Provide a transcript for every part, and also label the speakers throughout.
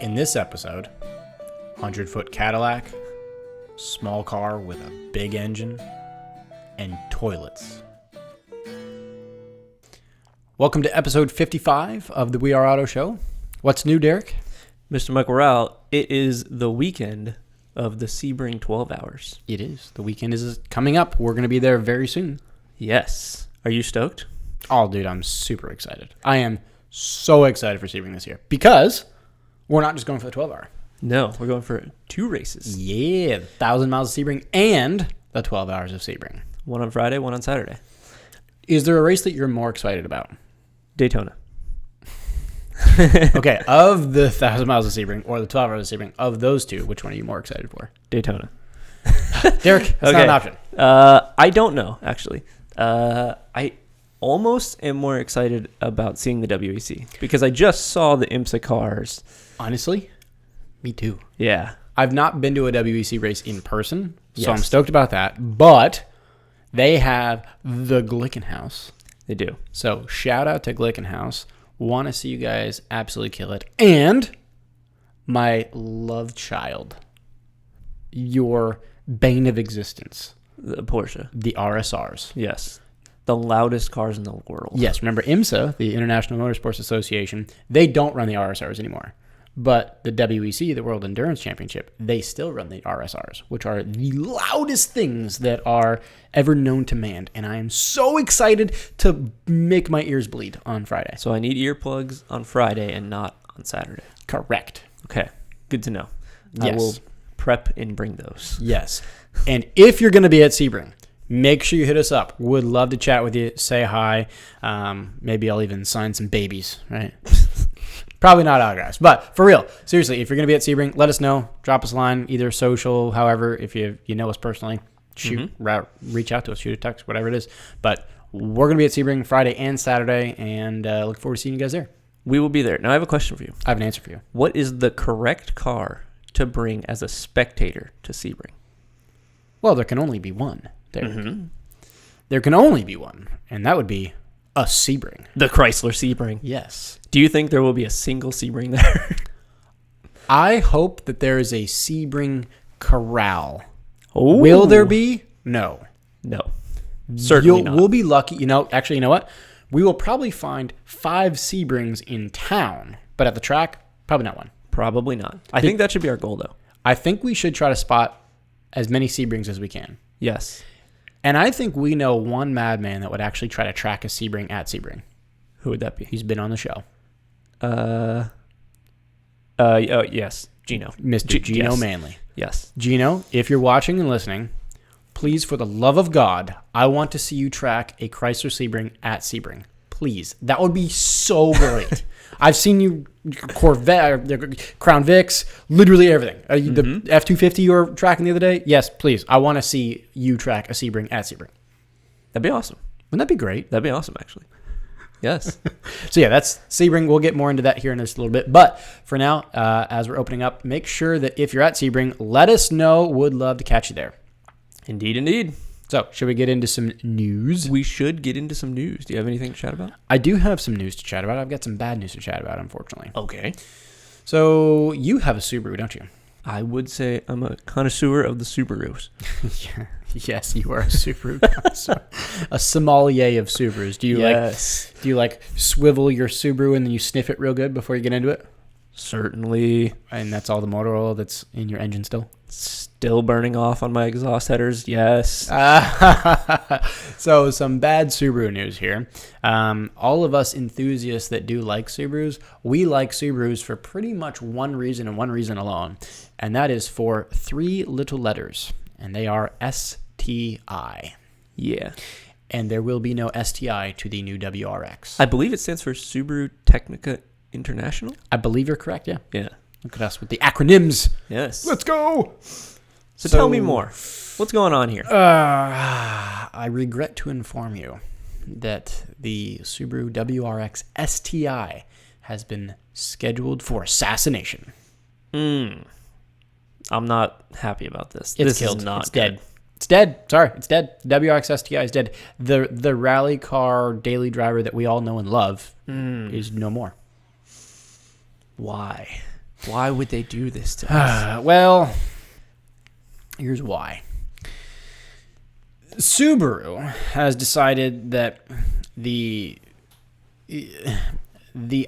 Speaker 1: In this episode, 100-foot Cadillac, small car with a big engine, and toilets. Welcome to episode 55 of the We Are Auto Show. What's new, Derek?
Speaker 2: Mr. Michael Rao, it is the weekend of the Sebring 12 hours.
Speaker 1: It is. The weekend is coming up. We're going to be there very soon.
Speaker 2: Yes. Are you stoked?
Speaker 1: Oh, dude, I'm super excited. I am so excited for Sebring this year because we're not just going for the 12 hour.
Speaker 2: No, we're going for 2 races.
Speaker 1: Yeah, 1,000 miles of Sebring and the 12 hours of Sebring.
Speaker 2: One on Friday, one on Saturday.
Speaker 1: Is there a race that you're more excited about?
Speaker 2: Daytona.
Speaker 1: Okay, of the 1,000 miles of Sebring or the 12 hours of Sebring, of those two, which one are you more excited for?
Speaker 2: Daytona.
Speaker 1: Derek, it's not an option.
Speaker 2: I don't know, actually. I almost am more excited about seeing the WEC because I just saw the IMSA cars.
Speaker 1: Honestly, me too.
Speaker 2: Yeah.
Speaker 1: I've not been to a WEC race in person, so
Speaker 2: Yes.
Speaker 1: I'm stoked about that. But they have the Glickenhaus.
Speaker 2: They do.
Speaker 1: So shout out to Glickenhaus. Want to see you guys absolutely kill it. And my love child, your bane of existence,
Speaker 2: The Porsche.
Speaker 1: the RSRs.
Speaker 2: Yes. The loudest cars in the world.
Speaker 1: Yes, remember IMSA, the International Motorsports Association, they don't run the RSRs anymore. But the WEC, the World Endurance Championship, they still run the RSRs, which are the loudest things that are ever known to man. And I am so excited to make my ears bleed on Friday.
Speaker 2: So I need earplugs on Friday and not on Saturday.
Speaker 1: Correct.
Speaker 2: Okay. Good to know. I
Speaker 1: Yes.
Speaker 2: will prep and bring those.
Speaker 1: Yes. And if you're going to be at Sebring, make sure you hit us up. Would love to chat with you, say hi. Maybe I'll even sign some babies, right? Probably not autographs, but for real, seriously, if you're going to be at Sebring, let us know. Drop us a line, either social, however, if you know us personally, reach out to us, shoot a text, whatever it is. But we're going to be at Sebring Friday and Saturday, and look forward to seeing you guys there.
Speaker 2: We will be there. Now I have a question for you.
Speaker 1: I have an answer for you.
Speaker 2: What is the correct car to bring as a spectator to Sebring?
Speaker 1: Well, there can only be one. There can only be one, and that would be a Sebring.
Speaker 2: The Chrysler Sebring.
Speaker 1: Yes.
Speaker 2: Do you think there will be a single Sebring there?
Speaker 1: I hope that there is a Sebring corral.
Speaker 2: Oh.
Speaker 1: Will there be? No.
Speaker 2: No. Certainly not.
Speaker 1: We'll be lucky. Actually, you know what? We will probably find 5 Sebrings in town, but at the track, probably not one.
Speaker 2: Probably not. I think that should be our goal, though.
Speaker 1: I think we should try to spot as many Sebrings as we can.
Speaker 2: Yes.
Speaker 1: And I think we know one madman that would actually try to track a Sebring at Sebring.
Speaker 2: Who would that be?
Speaker 1: He's been on the show.
Speaker 2: Yes. Gino.
Speaker 1: Mr. Gino
Speaker 2: yes.
Speaker 1: Manley.
Speaker 2: Yes.
Speaker 1: Gino, if you're watching and listening, please, for the love of God, I want to see you track a Chrysler Sebring at Sebring. Please. That would be so great. I've seen you Corvette, Crown Vics, literally everything. The F-250 you were tracking the other day? Yes, please. I want to see you track a Sebring at Sebring.
Speaker 2: That'd be awesome.
Speaker 1: Wouldn't that be great?
Speaker 2: That'd be awesome, actually. Yes.
Speaker 1: So yeah, that's Sebring. We'll get more into that here in just a little bit. But for now, as we're opening up, make sure that if you're at Sebring, let us know. Would love to catch you there.
Speaker 2: Indeed, indeed.
Speaker 1: So should we get into some news?
Speaker 2: We should get into some news. Do you have anything to chat about?
Speaker 1: I do have some news to chat about. I've got some bad news to chat about, unfortunately.
Speaker 2: Okay.
Speaker 1: So you have a Subaru, don't you?
Speaker 2: I would say I'm a connoisseur of the Subarus.
Speaker 1: Yeah. Yes, you are a Subaru connoisseur. A sommelier of Subarus. Do you like swivel your Subaru and then you sniff it real good before you get into it?
Speaker 2: Certainly.
Speaker 1: And that's all the motor oil that's in your engine still?
Speaker 2: Still burning off on my exhaust headers. Yes.
Speaker 1: So some bad Subaru news here. All of us enthusiasts that do like Subarus, we like Subarus for pretty much one reason and one reason alone. And that is for 3 little letters. And they are STI.
Speaker 2: Yeah.
Speaker 1: And there will be no STI to the new WRX.
Speaker 2: I believe it stands for Subaru Technica International.
Speaker 1: I believe you're correct, yeah.
Speaker 2: Yeah.
Speaker 1: Look at us with the acronyms.
Speaker 2: Yes.
Speaker 1: Let's go.
Speaker 2: So tell me more. What's going on here?
Speaker 1: I regret to inform you that the Subaru WRX STI has been scheduled for assassination.
Speaker 2: I'm not happy about this.
Speaker 1: It's
Speaker 2: this
Speaker 1: killed.
Speaker 2: Is not
Speaker 1: it's
Speaker 2: good.
Speaker 1: dead. It's dead. Sorry, it's dead. WRX STI is dead. The rally car daily driver that we all know and love is no more.
Speaker 2: Why? Why would they do this to us?
Speaker 1: Well, here's why. Subaru has decided that the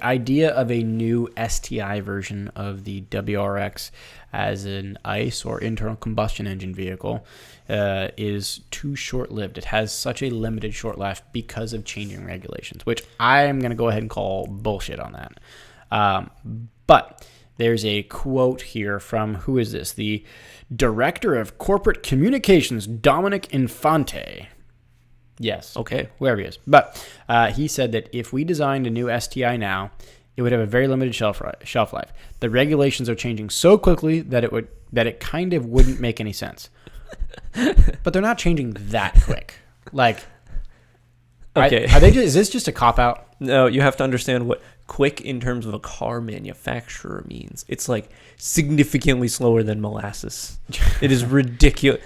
Speaker 1: idea of a new STI version of the WRX as an ICE or internal combustion engine vehicle is too short-lived. It has such a limited short life because of changing regulations, which I am going to go ahead and call bullshit on that. But there's a quote here from, who is this? The Director of Corporate Communications, Dominic Infante. Yes.
Speaker 2: Okay.
Speaker 1: Whoever he is. But he said that if we designed a new STI now, it would have a very limited shelf life. The regulations are changing so quickly that it kind of wouldn't make any sense. But they're not changing that quick. Like,
Speaker 2: okay.
Speaker 1: Is this just a cop-out?
Speaker 2: No, you have to understand what quick in terms of a car manufacturer means. It's like significantly slower than molasses. It is ridiculous.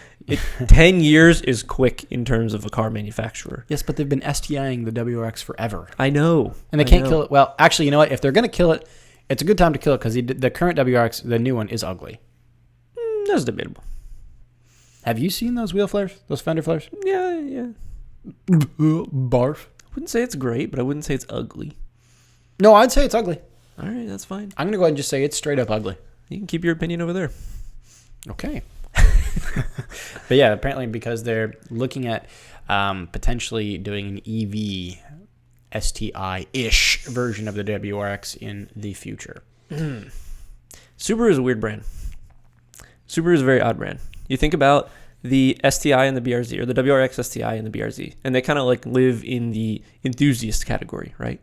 Speaker 2: 10 years is quick in terms of a car manufacturer.
Speaker 1: Yes, but they've been STIing the WRX forever.
Speaker 2: I know.
Speaker 1: And they can't kill it. Well, actually, you know what? If they're going to kill it, it's a good time to kill it because the current WRX, the new one, is ugly.
Speaker 2: That's debatable.
Speaker 1: Have you seen those wheel flares? Those fender flares?
Speaker 2: Yeah.
Speaker 1: Barf.
Speaker 2: I wouldn't say it's great, but I wouldn't say it's ugly.
Speaker 1: No, I'd say it's ugly.
Speaker 2: All right, that's fine.
Speaker 1: I'm going to go ahead and just say it's straight up ugly.
Speaker 2: You can keep your opinion over there.
Speaker 1: Okay. But yeah, apparently because they're looking at potentially doing an EV STI-ish version of the WRX in the future.
Speaker 2: Subaru is a weird brand. Subaru is a very odd brand. You think about the STI and the BRZ, or the WRX STI and the BRZ, and they kind of like live in the enthusiast category, right?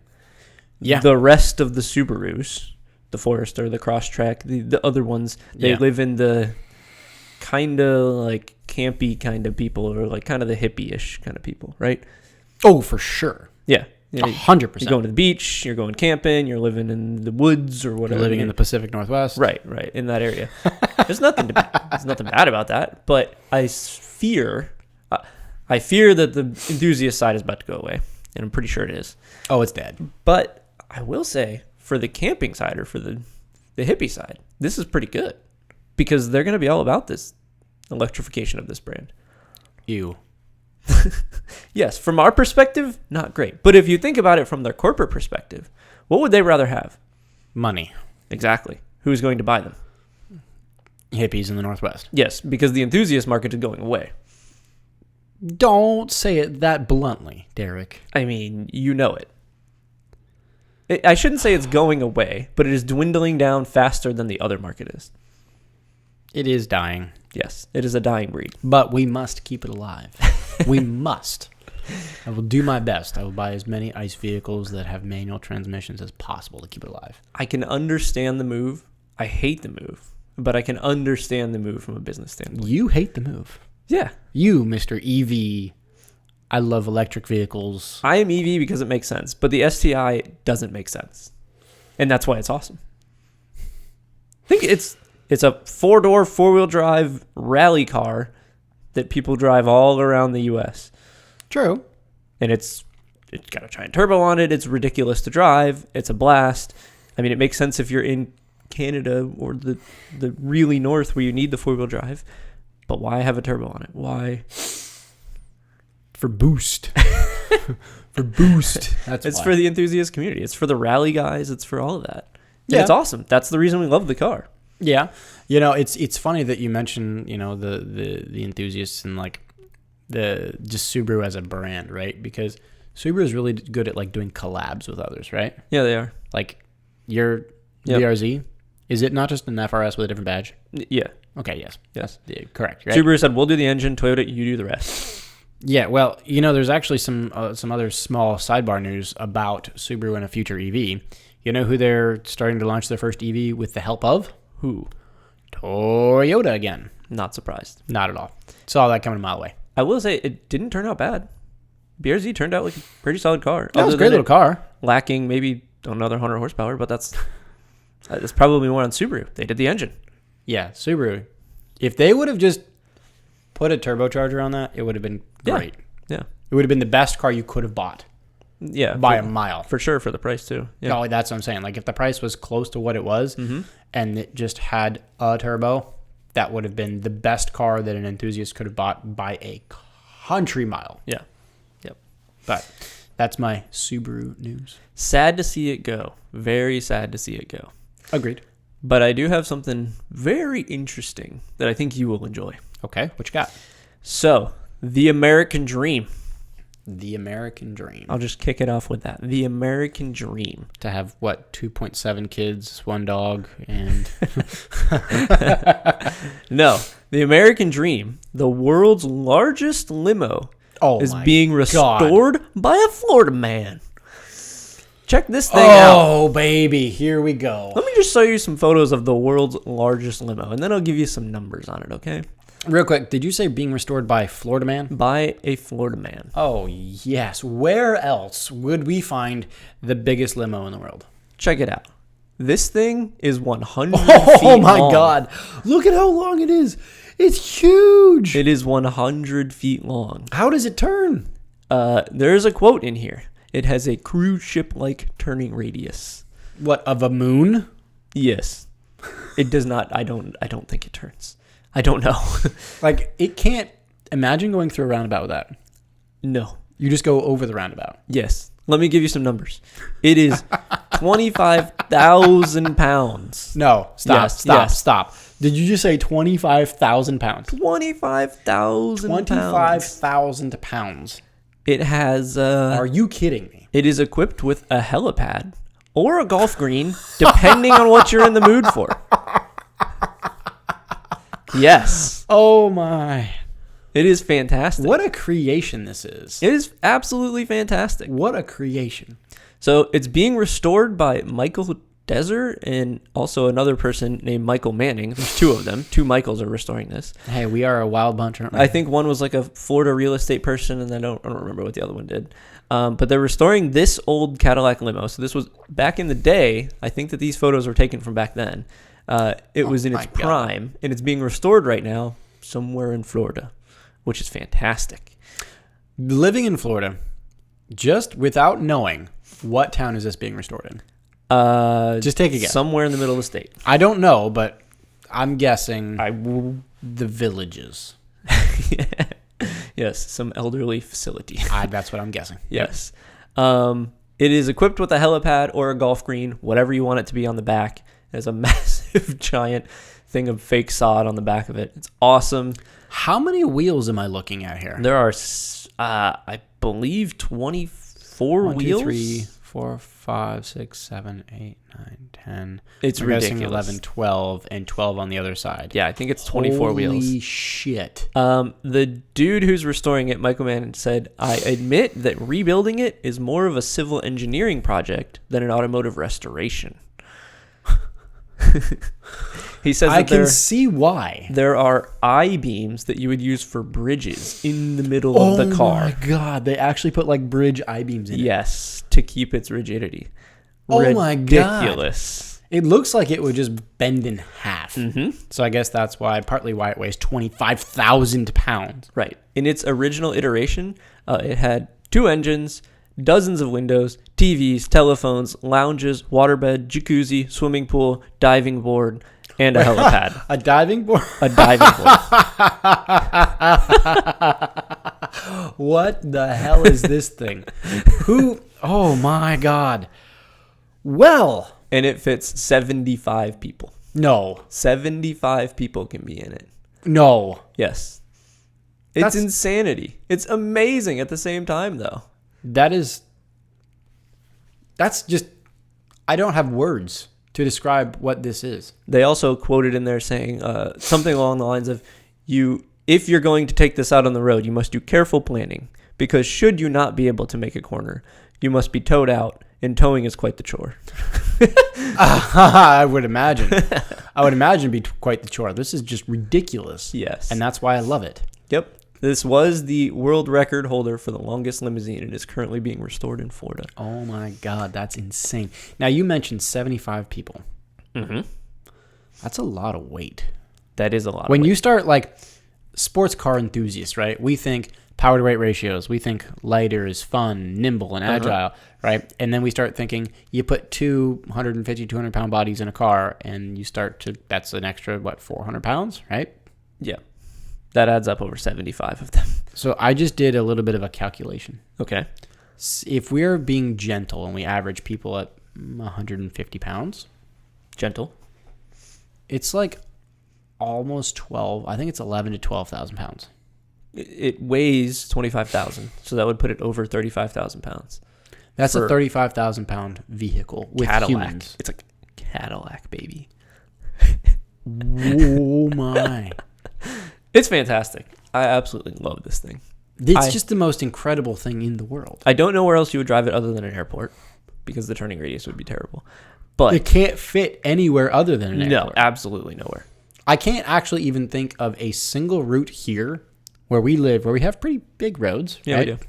Speaker 1: Yeah.
Speaker 2: The rest of the Subarus, the Forester, the Crosstrek, the other ones, they live in the kind of like campy kind of people, or like kind of the hippie-ish kind of people, right?
Speaker 1: Oh, for sure.
Speaker 2: Yeah.
Speaker 1: 100%.
Speaker 2: You're going to the beach, you're going camping, you're living in the woods or whatever.
Speaker 1: You're living in the Pacific Northwest.
Speaker 2: Right, in that area. There's nothing bad about that, but I fear that the enthusiast side is about to go away, and I'm pretty sure it is.
Speaker 1: Oh, it's dead.
Speaker 2: But I will say, for the camping side or for the hippie side, this is pretty good because they're going to be all about this electrification of this brand.
Speaker 1: Ew.
Speaker 2: Yes, from our perspective, not great. But if you think about it from their corporate perspective, what would they rather have?
Speaker 1: Money.
Speaker 2: Exactly. Who's going to buy them?
Speaker 1: Hippies in the Northwest.
Speaker 2: Yes, because the enthusiast market is going away.
Speaker 1: Don't say it that bluntly, Derek.
Speaker 2: I mean, you know it. I shouldn't say it's going away, but it is dwindling down faster than the other market is.
Speaker 1: It is dying.
Speaker 2: Yes, it is a dying breed.
Speaker 1: But we must keep it alive. We must. I will do my best. I will buy as many ICE vehicles that have manual transmissions as possible to keep it alive.
Speaker 2: I can understand the move. I hate the move, but I can understand the move from a business standpoint.
Speaker 1: You hate the move.
Speaker 2: Yeah.
Speaker 1: You, Mr. EV. I love electric vehicles.
Speaker 2: I am EV because it makes sense, but the STI doesn't make sense. And that's why it's awesome. I think it's a four-door, four-wheel drive rally car that people drive all around the U.S.
Speaker 1: True.
Speaker 2: And it's got a giant turbo on it. It's ridiculous to drive. It's a blast. I mean, it makes sense if you're in Canada or the really north where you need the four-wheel drive. But why have a turbo on it? Why?
Speaker 1: For boost. For boost.
Speaker 2: It's for the enthusiast community. It's for the rally guys. It's for all of that. And
Speaker 1: Yeah.
Speaker 2: it's awesome. That's the reason we love the car.
Speaker 1: Yeah. You know, it's funny that you mention, you know, the enthusiasts and like just Subaru as a brand, right? Because Subaru is really good at like doing collabs with others, right?
Speaker 2: Yeah, they are.
Speaker 1: Like your
Speaker 2: Yep.
Speaker 1: BRZ, is it not just an FRS with a different badge?
Speaker 2: Yeah.
Speaker 1: Okay, yes.
Speaker 2: Yes.
Speaker 1: Yeah, correct, right?
Speaker 2: Subaru said, we'll do the engine. Toyota, you do the rest.
Speaker 1: Yeah, well, you know, there's actually some other small sidebar news about Subaru and a future EV. You know who they're starting to launch their first EV with the help of?
Speaker 2: Who?
Speaker 1: Toyota again.
Speaker 2: Not surprised.
Speaker 1: Not at all. Saw that coming a mile away.
Speaker 2: I will say it didn't turn out bad. BRZ turned out like a pretty solid car.
Speaker 1: That was a great little car.
Speaker 2: Lacking maybe another 100 horsepower, but that's probably more on Subaru. They did the engine.
Speaker 1: Yeah, Subaru. If they would have just put a turbocharger on that, it would have been great.
Speaker 2: Yeah.
Speaker 1: It would have been the best car you could have bought.
Speaker 2: Yeah,
Speaker 1: by a mile.
Speaker 2: for sure, for the price too. Yeah.
Speaker 1: Oh, that's what I'm saying. Like if the price was close to what it was,
Speaker 2: Mm-hmm.
Speaker 1: and it just had a turbo, that would have been the best car that an enthusiast could have bought by a country mile.
Speaker 2: Yeah. Yep.
Speaker 1: But that's my Subaru news.
Speaker 2: Sad to see it go. Very sad to see it go.
Speaker 1: Agreed.
Speaker 2: But I do have something very interesting that I think you will enjoy.
Speaker 1: Okay, what you got?
Speaker 2: So, the American Dream.
Speaker 1: The American Dream.
Speaker 2: I'll just kick it off with that. The American Dream.
Speaker 1: To have, 2.7 kids, 1 dog, and...
Speaker 2: No, the American Dream, the world's largest limo, is being restored by a Florida man. Check this thing out.
Speaker 1: Oh, baby, here we go.
Speaker 2: Let me just show you some photos of the world's largest limo, and then I'll give you some numbers on it, okay?
Speaker 1: Real quick, did you say being restored by Florida man?
Speaker 2: By a Florida man.
Speaker 1: Oh, yes. Where else would we find the biggest limo in the world?
Speaker 2: Check it out. This thing is 100 feet
Speaker 1: Oh, my
Speaker 2: long.
Speaker 1: God. Look at how long it is. It's huge.
Speaker 2: It is 100 feet long.
Speaker 1: How does it turn?
Speaker 2: There's a quote in here. It has a cruise ship-like turning radius.
Speaker 1: What, of a moon?
Speaker 2: Yes. It does not. I don't think it turns. I don't know.
Speaker 1: Like, it can't... Imagine going through a roundabout with that.
Speaker 2: No.
Speaker 1: You just go over the roundabout.
Speaker 2: Yes. Let me give you some numbers. It is 25,000 pounds.
Speaker 1: No. Stop.
Speaker 2: Yes,
Speaker 1: stop.
Speaker 2: yes.
Speaker 1: Stop. Did you just say 25,000 pounds?
Speaker 2: 25,000 pounds.
Speaker 1: 25,000 pounds.
Speaker 2: It has...
Speaker 1: Are you kidding me?
Speaker 2: It is equipped with a helipad or a golf green, depending on what you're in the mood for. Yes.
Speaker 1: Oh, my...
Speaker 2: It is fantastic.
Speaker 1: What a creation this is.
Speaker 2: It is absolutely fantastic.
Speaker 1: What a creation.
Speaker 2: So it's being restored by Michael Deser and also another person named Michael Manning. There's 2 of them. 2 Michaels are restoring this.
Speaker 1: Hey, we are a wild bunch, aren't we?
Speaker 2: I think one was like a Florida real estate person, and I don't remember what the other one did. But they're restoring this old Cadillac limo. So this was back in the day. I think that these photos were taken from back then. It was in its prime, and it's being restored right now somewhere in Florida, which is fantastic.
Speaker 1: Living in Florida, just without knowing, what town is this being restored in? Just take a guess.
Speaker 2: Somewhere in the middle of the state.
Speaker 1: I don't know, but I'm guessing the Villages.
Speaker 2: Yes, some elderly facility.
Speaker 1: That's what I'm guessing.
Speaker 2: Yes. It is equipped with a helipad or a golf green, whatever you want it to be on the back. It has a massive, giant thing of fake sod on the back of it. It's awesome.
Speaker 1: How many wheels am I looking at here?
Speaker 2: There are, I believe, 24
Speaker 1: 1, 2,
Speaker 2: wheels.
Speaker 1: 3, 4, 5, 6, 7, 8, 9, 10.
Speaker 2: It's
Speaker 1: I'm
Speaker 2: ridiculous.
Speaker 1: guessing 11, 12, and 12 on the other side.
Speaker 2: Yeah, I think it's 24 wheels.
Speaker 1: Holy shit.
Speaker 2: The dude who's restoring it, Michael Mann, said, I admit that rebuilding it is more of a civil engineering project than an automotive restoration. He says
Speaker 1: I
Speaker 2: that
Speaker 1: can see why.
Speaker 2: there are I-beams that you would use for bridges in the middle of the car.
Speaker 1: Oh my God. They actually put like bridge I-beams in it.
Speaker 2: Yes, to keep its rigidity.
Speaker 1: Oh my God.
Speaker 2: Ridiculous.
Speaker 1: It looks like it would just bend in half.
Speaker 2: Mm-hmm.
Speaker 1: So I guess that's partly why it weighs 25,000 pounds.
Speaker 2: Right. In its original iteration, it had 2 engines, dozens of windows, TVs, telephones, lounges, waterbed, jacuzzi, swimming pool, diving board, and a helipad.
Speaker 1: A diving board?
Speaker 2: A diving board.
Speaker 1: What the hell is this thing? Oh my God. Well.
Speaker 2: And it fits 75 people.
Speaker 1: No.
Speaker 2: 75 people can be in it.
Speaker 1: No.
Speaker 2: Yes. It's insanity. It's amazing at the same time, though.
Speaker 1: That's just, I don't have words to describe what this is.
Speaker 2: They also quoted in there saying something along the lines of, if you're going to take this out on the road, you must do careful planning, because should you not be able to make a corner, you must be towed out, and towing is quite the chore.
Speaker 1: I would imagine. It'd be quite the chore. This is just ridiculous.
Speaker 2: Yes.
Speaker 1: And that's why I love it.
Speaker 2: Yep. This was the world record holder for the longest limousine. It is currently being restored in Florida.
Speaker 1: Oh my God, that's insane. Now, you mentioned 75 people.
Speaker 2: Mm-hmm.
Speaker 1: That's a lot of weight.
Speaker 2: That is a lot
Speaker 1: When
Speaker 2: of weight.
Speaker 1: you start, like, sports car enthusiasts, right? We think power to weight ratios. We think lighter is fun, nimble, and agile, right? And then we start thinking you put 250, 200 pound bodies in a car and you start to, that's an extra, 400 pounds, right?
Speaker 2: Yeah. That adds up over 75 of them.
Speaker 1: So I just did a little bit of a calculation.
Speaker 2: Okay.
Speaker 1: If we're being gentle and we average people at 150 pounds.
Speaker 2: Gentle.
Speaker 1: It's like almost 12. I think it's 11 to 12,000 pounds.
Speaker 2: It weighs 25,000, so that would put it over 35,000 pounds.
Speaker 1: That's a 35,000 pound vehicle with
Speaker 2: Cadillac.
Speaker 1: humans.
Speaker 2: It's a Cadillac, baby.
Speaker 1: Oh my.
Speaker 2: It's fantastic. I absolutely love this thing.
Speaker 1: It's just the most incredible thing in the world.
Speaker 2: I don't know where else you would drive it other than an airport, because the turning radius would be terrible. But
Speaker 1: it can't fit anywhere other than an airport.
Speaker 2: No, absolutely nowhere.
Speaker 1: I can't actually even think of a single route here where we live, where we have pretty big roads.
Speaker 2: Yeah,
Speaker 1: right?
Speaker 2: we do.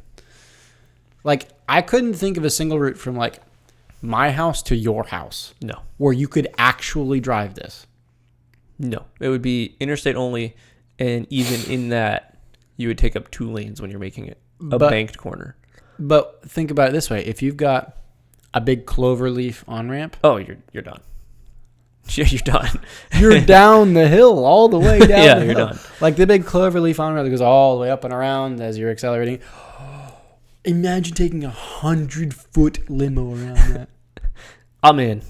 Speaker 1: Like, I couldn't think of a single route from, like, my house to your house.
Speaker 2: No.
Speaker 1: Where you could actually drive this.
Speaker 2: No. It would be interstate only, and even in that, you would take up 2 lanes when you're making it a banked corner.
Speaker 1: But think about it this way. If you've got a big cloverleaf on-ramp.
Speaker 2: Oh, you're done. Yeah, you're done.
Speaker 1: You're down the hill, all the way down
Speaker 2: yeah,
Speaker 1: the
Speaker 2: you're
Speaker 1: hill.
Speaker 2: done.
Speaker 1: Like the big cloverleaf on-ramp that goes all the way up and around as you're accelerating. Imagine taking 100-foot limo around that.
Speaker 2: I'm in.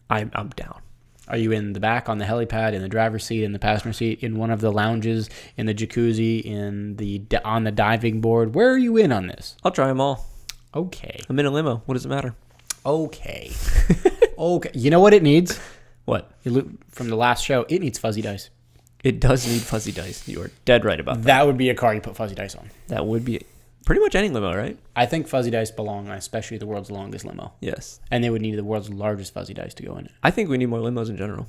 Speaker 2: I'm down.
Speaker 1: Are you in the back on the helipad, in the driver's seat, in the passenger seat, in one of the lounges, in the jacuzzi, on the diving board? Where are you in on this?
Speaker 2: I'll try them all.
Speaker 1: Okay.
Speaker 2: I'm in a limo. What does it matter?
Speaker 1: Okay. Okay. You know what it needs?
Speaker 2: What?
Speaker 1: From the last show, it needs fuzzy dice.
Speaker 2: It does need fuzzy dice. You are dead right about that.
Speaker 1: That would be a car you put fuzzy dice on.
Speaker 2: That would be pretty much any limo, right?
Speaker 1: I think fuzzy dice belong on especially the world's longest limo.
Speaker 2: Yes.
Speaker 1: And they would need the world's largest fuzzy dice to go in it.
Speaker 2: I think we need more limos in general.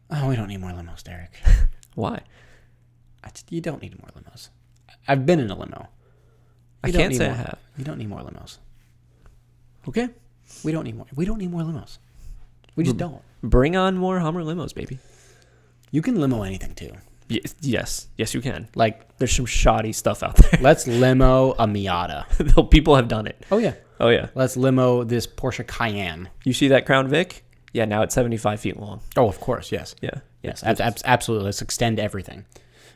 Speaker 1: Oh, we don't need more limos, Derek.
Speaker 2: Why?
Speaker 1: You don't need more limos. I've been in a limo.
Speaker 2: I can't say I have.
Speaker 1: You don't need more limos.
Speaker 2: Okay.
Speaker 1: We don't need more. We don't need more limos. We just don't.
Speaker 2: Bring on more Hummer limos, baby.
Speaker 1: You can limo anything too.
Speaker 2: Yes, you can.
Speaker 1: Like,
Speaker 2: there's some shoddy stuff out there.
Speaker 1: let's limo a Miata.
Speaker 2: People have done it.
Speaker 1: Oh yeah.
Speaker 2: Oh yeah.
Speaker 1: Let's limo this Porsche Cayenne.
Speaker 2: You see that Crown Vic? Yeah, now it's 75 feet long.
Speaker 1: Oh, of course, yes.
Speaker 2: Yeah.
Speaker 1: Yes, absolutely. Let's extend everything.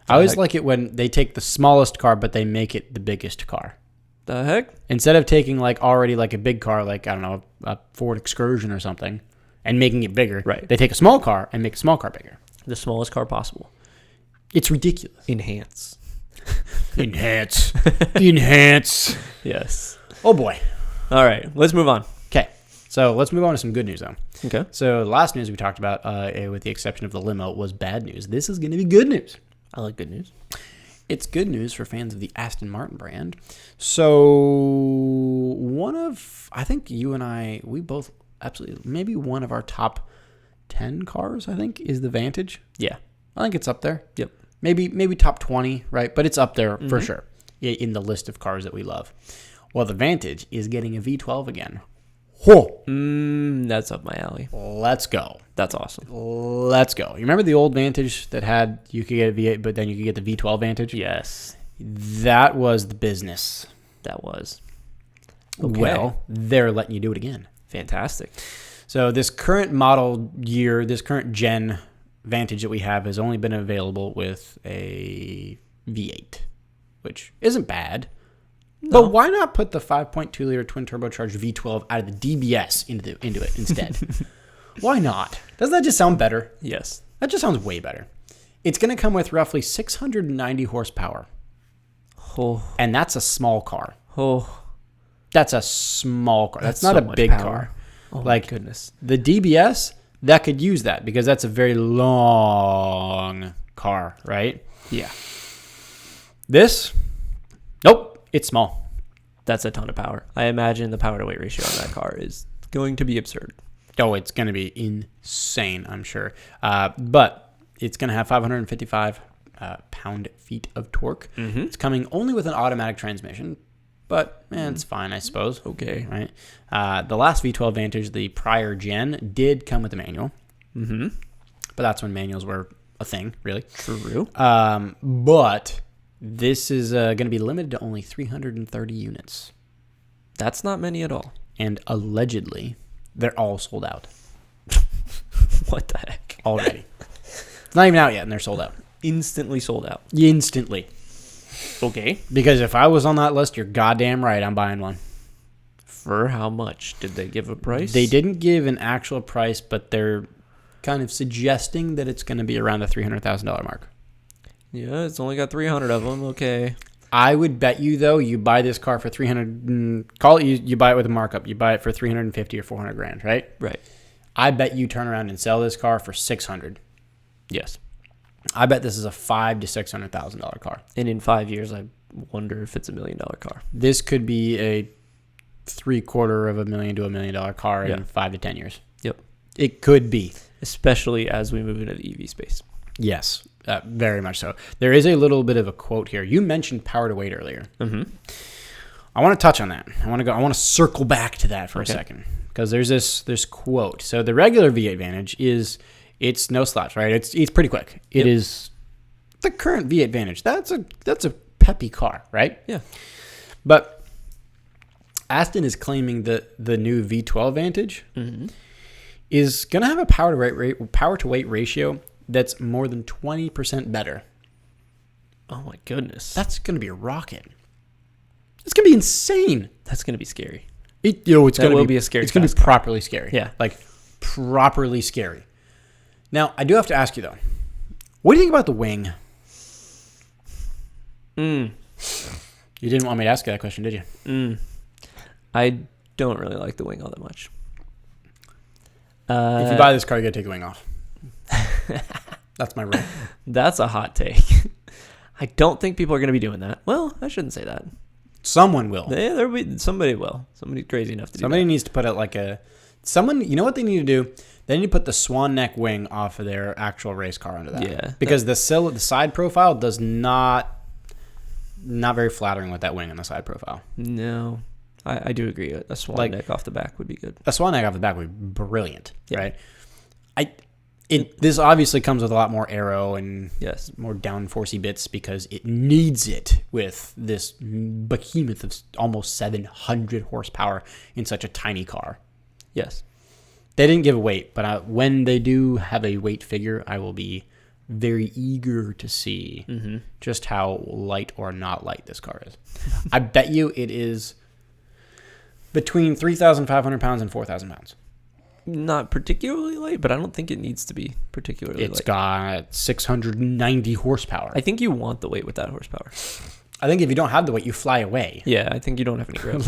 Speaker 1: I always like it when they take the smallest car, but they make it the biggest car.
Speaker 2: The heck?
Speaker 1: Instead of taking already a big car, I don't know, a Ford Excursion or something, and making it bigger.
Speaker 2: Right.
Speaker 1: They take a small car and make a small car bigger.
Speaker 2: The smallest car possible.
Speaker 1: It's ridiculous.
Speaker 2: Enhance.
Speaker 1: Enhance. Enhance.
Speaker 2: Yes.
Speaker 1: Oh boy.
Speaker 2: All right, let's move on.
Speaker 1: Okay. So let's move on to some good news, though.
Speaker 2: Okay.
Speaker 1: So the last news we talked about, with the exception of the limo, was bad news. This is going to be good news.
Speaker 2: I like good news.
Speaker 1: It's good news for fans of the Aston Martin brand. So I think you and I, we both absolutely, maybe one of our top 10 cars, I think, is the Vantage.
Speaker 2: Yeah.
Speaker 1: I think it's up there.
Speaker 2: Yep.
Speaker 1: Maybe top 20, right? But it's up there for sure in the list of cars that we love. Well, the Vantage is getting a V12 again. Whoa.
Speaker 2: That's up my alley.
Speaker 1: Let's go.
Speaker 2: That's awesome.
Speaker 1: Let's go. You remember the old Vantage that had, you could get a V8, but then you could get the V12 Vantage?
Speaker 2: Yes.
Speaker 1: That was the business.
Speaker 2: That was. Okay.
Speaker 1: Well, they're letting you do it again.
Speaker 2: Fantastic.
Speaker 1: So this current model year, this current gen Vantage that we have has only been available with a V8, which isn't bad. No. But why not put the 5.2 liter twin turbocharged V12 out of the DBS into it instead? Why not? Doesn't that just sound better?
Speaker 2: Yes.
Speaker 1: That just sounds way better. It's going to come with roughly 690 horsepower.
Speaker 2: Oh.
Speaker 1: And that's a small car.
Speaker 2: Oh.
Speaker 1: That's a small car. That's not
Speaker 2: so
Speaker 1: a big
Speaker 2: power.
Speaker 1: car.
Speaker 2: Oh my goodness.
Speaker 1: The DBS, that could use that because that's a very long car, right?
Speaker 2: Yeah.
Speaker 1: This, nope, it's small.
Speaker 2: That's a ton of power. I imagine the power to weight ratio on that car is going to be absurd.
Speaker 1: Oh, it's going to be insane, I'm sure. But it's going to have 555 pound-feet of torque. Mm-hmm. It's coming only with an automatic transmission, but it's fine, I suppose.
Speaker 2: Okay.
Speaker 1: Right. The last V12 Vantage, the prior gen, did come with a manual. Mm-hmm. But that's when manuals were a thing, really.
Speaker 2: True.
Speaker 1: But This is going to be limited to only 330 units.
Speaker 2: That's not many at all.
Speaker 1: And allegedly, they're all sold out.
Speaker 2: What the heck?
Speaker 1: Already. It's not even out yet, and they're sold out.
Speaker 2: Instantly sold out.
Speaker 1: Instantly.
Speaker 2: Okay.
Speaker 1: Because if I was on that list, you're goddamn right, I'm buying one.
Speaker 2: For how much? Did they give a price?
Speaker 1: They didn't give an actual price, but they're kind of suggesting that it's going to be around the $300,000 mark.
Speaker 2: Yeah, it's only got 300 of them. Okay.
Speaker 1: I would bet you, though, you buy this car for 300, call it, you buy it with a markup. You buy it for 350 or 400 grand, right?
Speaker 2: Right.
Speaker 1: I bet you turn around and sell this car for 600.
Speaker 2: Yes.
Speaker 1: I bet this is a $500,000 to $600,000 car.
Speaker 2: And in 5 years, I wonder if it's $1 million car.
Speaker 1: This could be a $750,000 to $1 million car in 5 to 10 years.
Speaker 2: Yep.
Speaker 1: It could be.
Speaker 2: Especially as we move into the EV space.
Speaker 1: Yes, very much so. There is a little bit of a quote here. You mentioned power to weight earlier.
Speaker 2: Mm-hmm.
Speaker 1: I want to touch on that. I want to circle back to that for a second because there's this quote. So the regular V8 Vantage it's no slouch, right? It's pretty quick. It is the current V8 Vantage. That's a peppy car, right?
Speaker 2: Yeah.
Speaker 1: But Aston is claiming that the new V12 Vantage is going to have a power to weight ratio that's more than 20% better.
Speaker 2: Oh my goodness.
Speaker 1: That's going to be a rocket. It's going to be insane.
Speaker 2: That's going to be scary.
Speaker 1: It's going to
Speaker 2: be a scary.
Speaker 1: It's going to be properly scary.
Speaker 2: Yeah.
Speaker 1: Like properly scary. Now, I do have to ask you though. What do you think about the wing? You didn't want me to ask you that question, did you?
Speaker 2: I don't really like the wing all that much.
Speaker 1: If you buy this car, you got to take the wing off. That's my rule.
Speaker 2: That's a hot take. I don't think people are going to be doing that. Well, I shouldn't say that.
Speaker 1: Someone will.
Speaker 2: There'll be somebody will. Somebody crazy enough to do
Speaker 1: Somebody
Speaker 2: that.
Speaker 1: needs to put it someone. You know what they need to do? They need to put the swan neck wing off of their actual race car onto that.
Speaker 2: Yeah.
Speaker 1: Because the side profile does not very flattering with that wing on the side profile.
Speaker 2: No. I do agree. A swan neck off the back would be good.
Speaker 1: A swan neck off the back would be brilliant,
Speaker 2: Yeah.
Speaker 1: right? This obviously comes with a lot more aero and more downforcey bits because it needs it with this behemoth of almost 700 horsepower in such a tiny car.
Speaker 2: Yes.
Speaker 1: They didn't give a weight, but when they do have a weight figure, I will be very eager to see just how light or not light this car is. I bet you it is between 3,500 pounds and 4,000 pounds.
Speaker 2: Not particularly light, but I don't think it needs to be particularly light.
Speaker 1: It's got 690 horsepower.
Speaker 2: I think you want the weight with that horsepower.
Speaker 1: I think if you don't have the weight, you fly away.
Speaker 2: Yeah, I think you don't have any grip.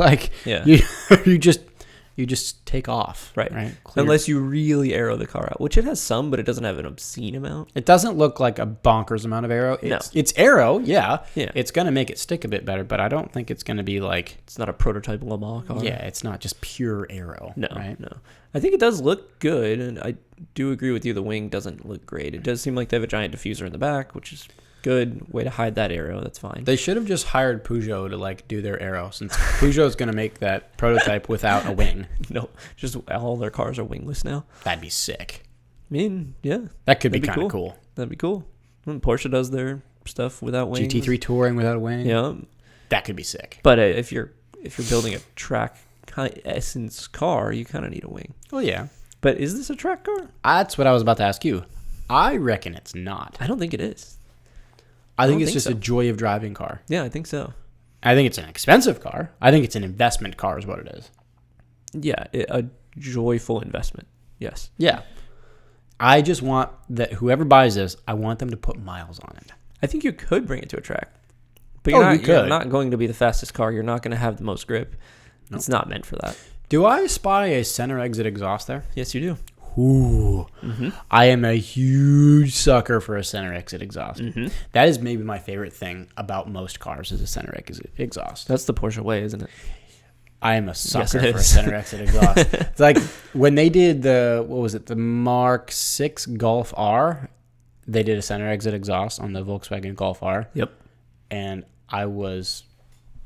Speaker 2: Yeah.
Speaker 1: you just take off.
Speaker 2: Right.
Speaker 1: Clear.
Speaker 2: Unless you really aero the car out, which it has some, but it doesn't have an obscene amount.
Speaker 1: It doesn't look like a bonkers amount of aero. It's aero, yeah. It's going to make it stick a bit better, but I don't think it's going to be like...
Speaker 2: It's not a prototype Limo car.
Speaker 1: Yeah, it's not just pure aero.
Speaker 2: No,
Speaker 1: right?
Speaker 2: no. I think it does look good, and I do agree with you. The wing doesn't look great. It does seem like they have a giant diffuser in the back, which is good. Way to hide that aero. That's fine.
Speaker 1: They should have just hired Peugeot to do their aero, since Peugeot's going to make that prototype without a wing.
Speaker 2: No, just all their cars are wingless now.
Speaker 1: That'd be sick.
Speaker 2: I mean, yeah.
Speaker 1: That could be kind of cool.
Speaker 2: That'd be cool. When Porsche does their stuff without wings.
Speaker 1: GT3 Touring without a wing.
Speaker 2: Yeah.
Speaker 1: That could be sick.
Speaker 2: But if you're building a track essence car, you kind of need a wing.
Speaker 1: Well, yeah.
Speaker 2: But is this a track car?
Speaker 1: That's what I was about to ask you. I reckon it's not.
Speaker 2: I don't think it is.
Speaker 1: I think it's just a joy of driving car.
Speaker 2: Yeah, I think so.
Speaker 1: I think it's an expensive car. I think it's an investment car is what it is.
Speaker 2: Yeah, a joyful investment. Yes.
Speaker 1: Yeah. I just want that whoever buys this, I want them to put miles on it.
Speaker 2: I think you could bring it to a track. But
Speaker 1: you're
Speaker 2: not going to be the fastest car. You're not going to have the most grip. Nope. It's not meant for that.
Speaker 1: Do I spy a center exit exhaust there?
Speaker 2: Yes, you do.
Speaker 1: Ooh. Mm-hmm. I am a huge sucker for a center exit exhaust. Mm-hmm. That is maybe my favorite thing about most cars is a center exit exhaust.
Speaker 2: That's the Porsche way, isn't it?
Speaker 1: I am a sucker for a center exit exhaust. It's like when they did the Mark 6 Golf R, they did a center exit exhaust on the Volkswagen Golf R.
Speaker 2: Yep.
Speaker 1: And I was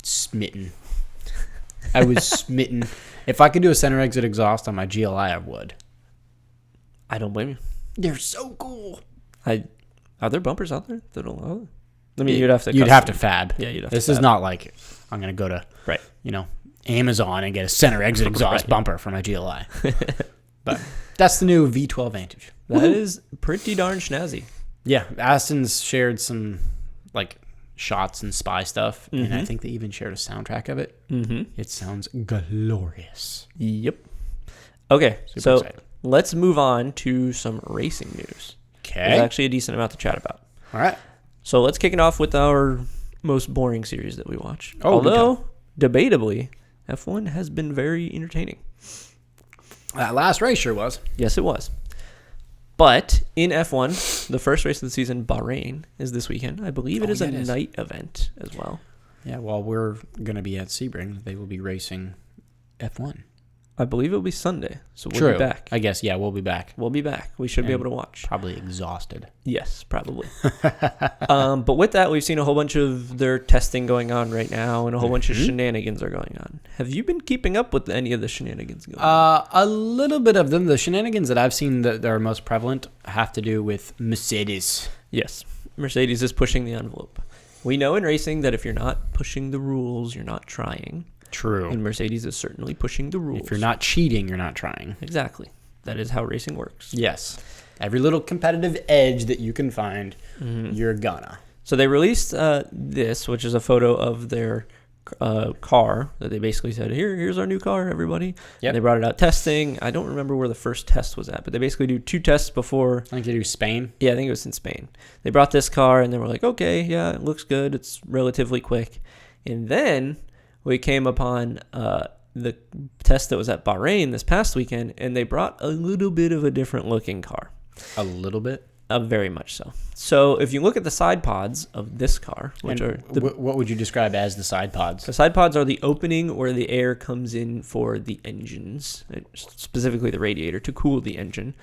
Speaker 1: smitten. If I could do a center exit exhaust on my GLI, I would.
Speaker 2: I don't blame you.
Speaker 1: They're so cool.
Speaker 2: Are there bumpers out there that don't allow it? I mean, you'd have to.
Speaker 1: You'd have to fab.
Speaker 2: Yeah, you'd have
Speaker 1: This
Speaker 2: to.
Speaker 1: is not like I'm gonna go to
Speaker 2: Right.
Speaker 1: Amazon and get a center exit exhaust
Speaker 2: Right.
Speaker 1: bumper for my GLI. But that's the new V12 Vantage.
Speaker 2: That is pretty darn snazzy.
Speaker 1: Yeah, Aston's shared some like shots and spy stuff, and I think they even shared a soundtrack of it.
Speaker 2: Mm-hmm.
Speaker 1: It sounds glorious.
Speaker 2: Yep. Okay,
Speaker 1: Super
Speaker 2: so
Speaker 1: excited.
Speaker 2: let's move on to some racing news. There's
Speaker 1: Okay.
Speaker 2: actually a decent amount to chat about.
Speaker 1: All right.
Speaker 2: So let's kick it off with our most boring series that we watch.
Speaker 1: Oh, good
Speaker 2: although, debatably, F1 has been very entertaining.
Speaker 1: That last race sure was.
Speaker 2: Yes, it was. But in F1, the first race of the season, Bahrain, is this weekend. I believe it is a night event as well.
Speaker 1: Yeah, while we're going to be at Sebring, they will be racing F1.
Speaker 2: I believe it'll be Sunday, so we'll
Speaker 1: True.
Speaker 2: be back.
Speaker 1: I guess, yeah, we'll be back.
Speaker 2: We'll be back. We should be able to watch.
Speaker 1: Probably exhausted.
Speaker 2: Yes, probably. But with that, we've seen a whole bunch of their testing going on right now, and a whole bunch of shenanigans are going on. Have you been keeping up with any of the shenanigans going on?
Speaker 1: A little bit of them. The shenanigans that I've seen that are most prevalent have to do with Mercedes.
Speaker 2: Yes, Mercedes is pushing the envelope. We know in racing that if you're not pushing the rules, you're not trying.
Speaker 1: True.
Speaker 2: And Mercedes is certainly pushing the rules.
Speaker 1: If you're not cheating, you're not trying.
Speaker 2: Exactly. That is how racing works.
Speaker 1: Yes. Every little competitive edge that you can find, you're gonna.
Speaker 2: So they released this, which is a photo of their car that they basically said, here's our new car, everybody.
Speaker 1: Yep.
Speaker 2: And they brought it out testing. I don't remember where the first test was at, but they basically do 2 tests before.
Speaker 1: I think they do Spain.
Speaker 2: Yeah, I think it was in Spain. They brought this car and they were like, okay, yeah, it looks good. It's relatively quick. And then we came upon the test that was at Bahrain this past weekend, and they brought a little bit of a different looking car.
Speaker 1: A little bit.
Speaker 2: Very much so. So if you look at the side pods of this car, which
Speaker 1: And
Speaker 2: are the
Speaker 1: what would you describe as the side pods?
Speaker 2: The side pods are the opening where the air comes in for the engines, specifically the radiator, to cool the engine.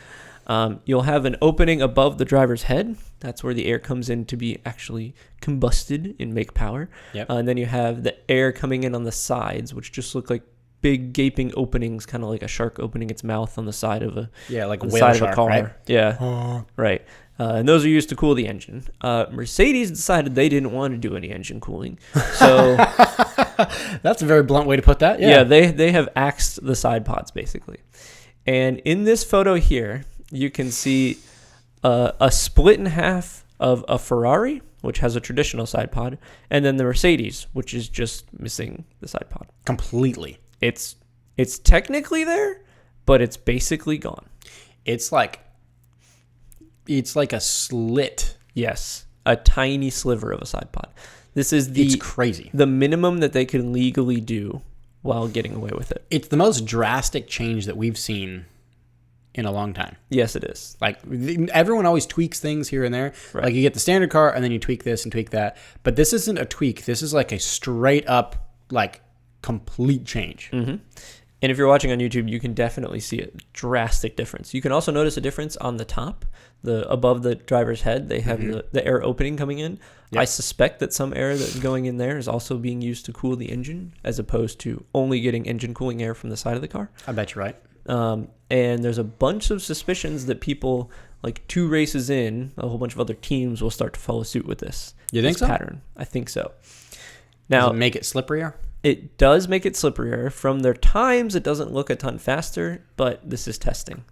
Speaker 2: You'll have an opening above the driver's head. That's where the air comes in to be actually combusted and make power.
Speaker 1: Yep.
Speaker 2: And then you have the air coming in on the sides, which just look like big gaping openings, kind of like a shark opening its mouth on the side of a
Speaker 1: like a
Speaker 2: the
Speaker 1: whale
Speaker 2: side
Speaker 1: shark,
Speaker 2: of a car.
Speaker 1: right?
Speaker 2: Yeah, right. And those are used to cool the engine. Mercedes decided they didn't want to do any engine cooling, so
Speaker 1: That's a very blunt way to put that.
Speaker 2: yeah, they have axed the side pods basically. And in this photo here, you can see a split in half of a Ferrari, which has a traditional side pod, and then the Mercedes, which is just missing the side pod.
Speaker 1: Completely.
Speaker 2: It's technically there, but it's basically gone.
Speaker 1: It's like a slit.
Speaker 2: Yes, a tiny sliver of a side pod. This is
Speaker 1: It's crazy.
Speaker 2: the minimum that they can legally do while getting away with it.
Speaker 1: It's the most drastic change that we've seen in a long time.
Speaker 2: Yes, it is.
Speaker 1: Like everyone always tweaks things here and there.
Speaker 2: Right.
Speaker 1: Like you get the standard car and then you tweak this and tweak that. But this isn't a tweak. This is like a straight up like complete change.
Speaker 2: Mm-hmm. And if you're watching on YouTube, you can definitely see a drastic difference. You can also notice a difference on the top, above the driver's head. They have the air opening coming in.
Speaker 1: Yep.
Speaker 2: I suspect that some air that's going in there is also being used to cool the engine, as opposed to only getting engine cooling air from the side of the car.
Speaker 1: I bet you're right.
Speaker 2: And there's a bunch of suspicions that people, like 2 races in, a whole bunch of other teams will start to follow suit with this.
Speaker 1: You think
Speaker 2: this
Speaker 1: so?
Speaker 2: pattern. I think so.
Speaker 1: Does
Speaker 2: Now,
Speaker 1: it make it slipperier?
Speaker 2: it does make it slipperier. From their times, it doesn't look a ton faster, but this is testing.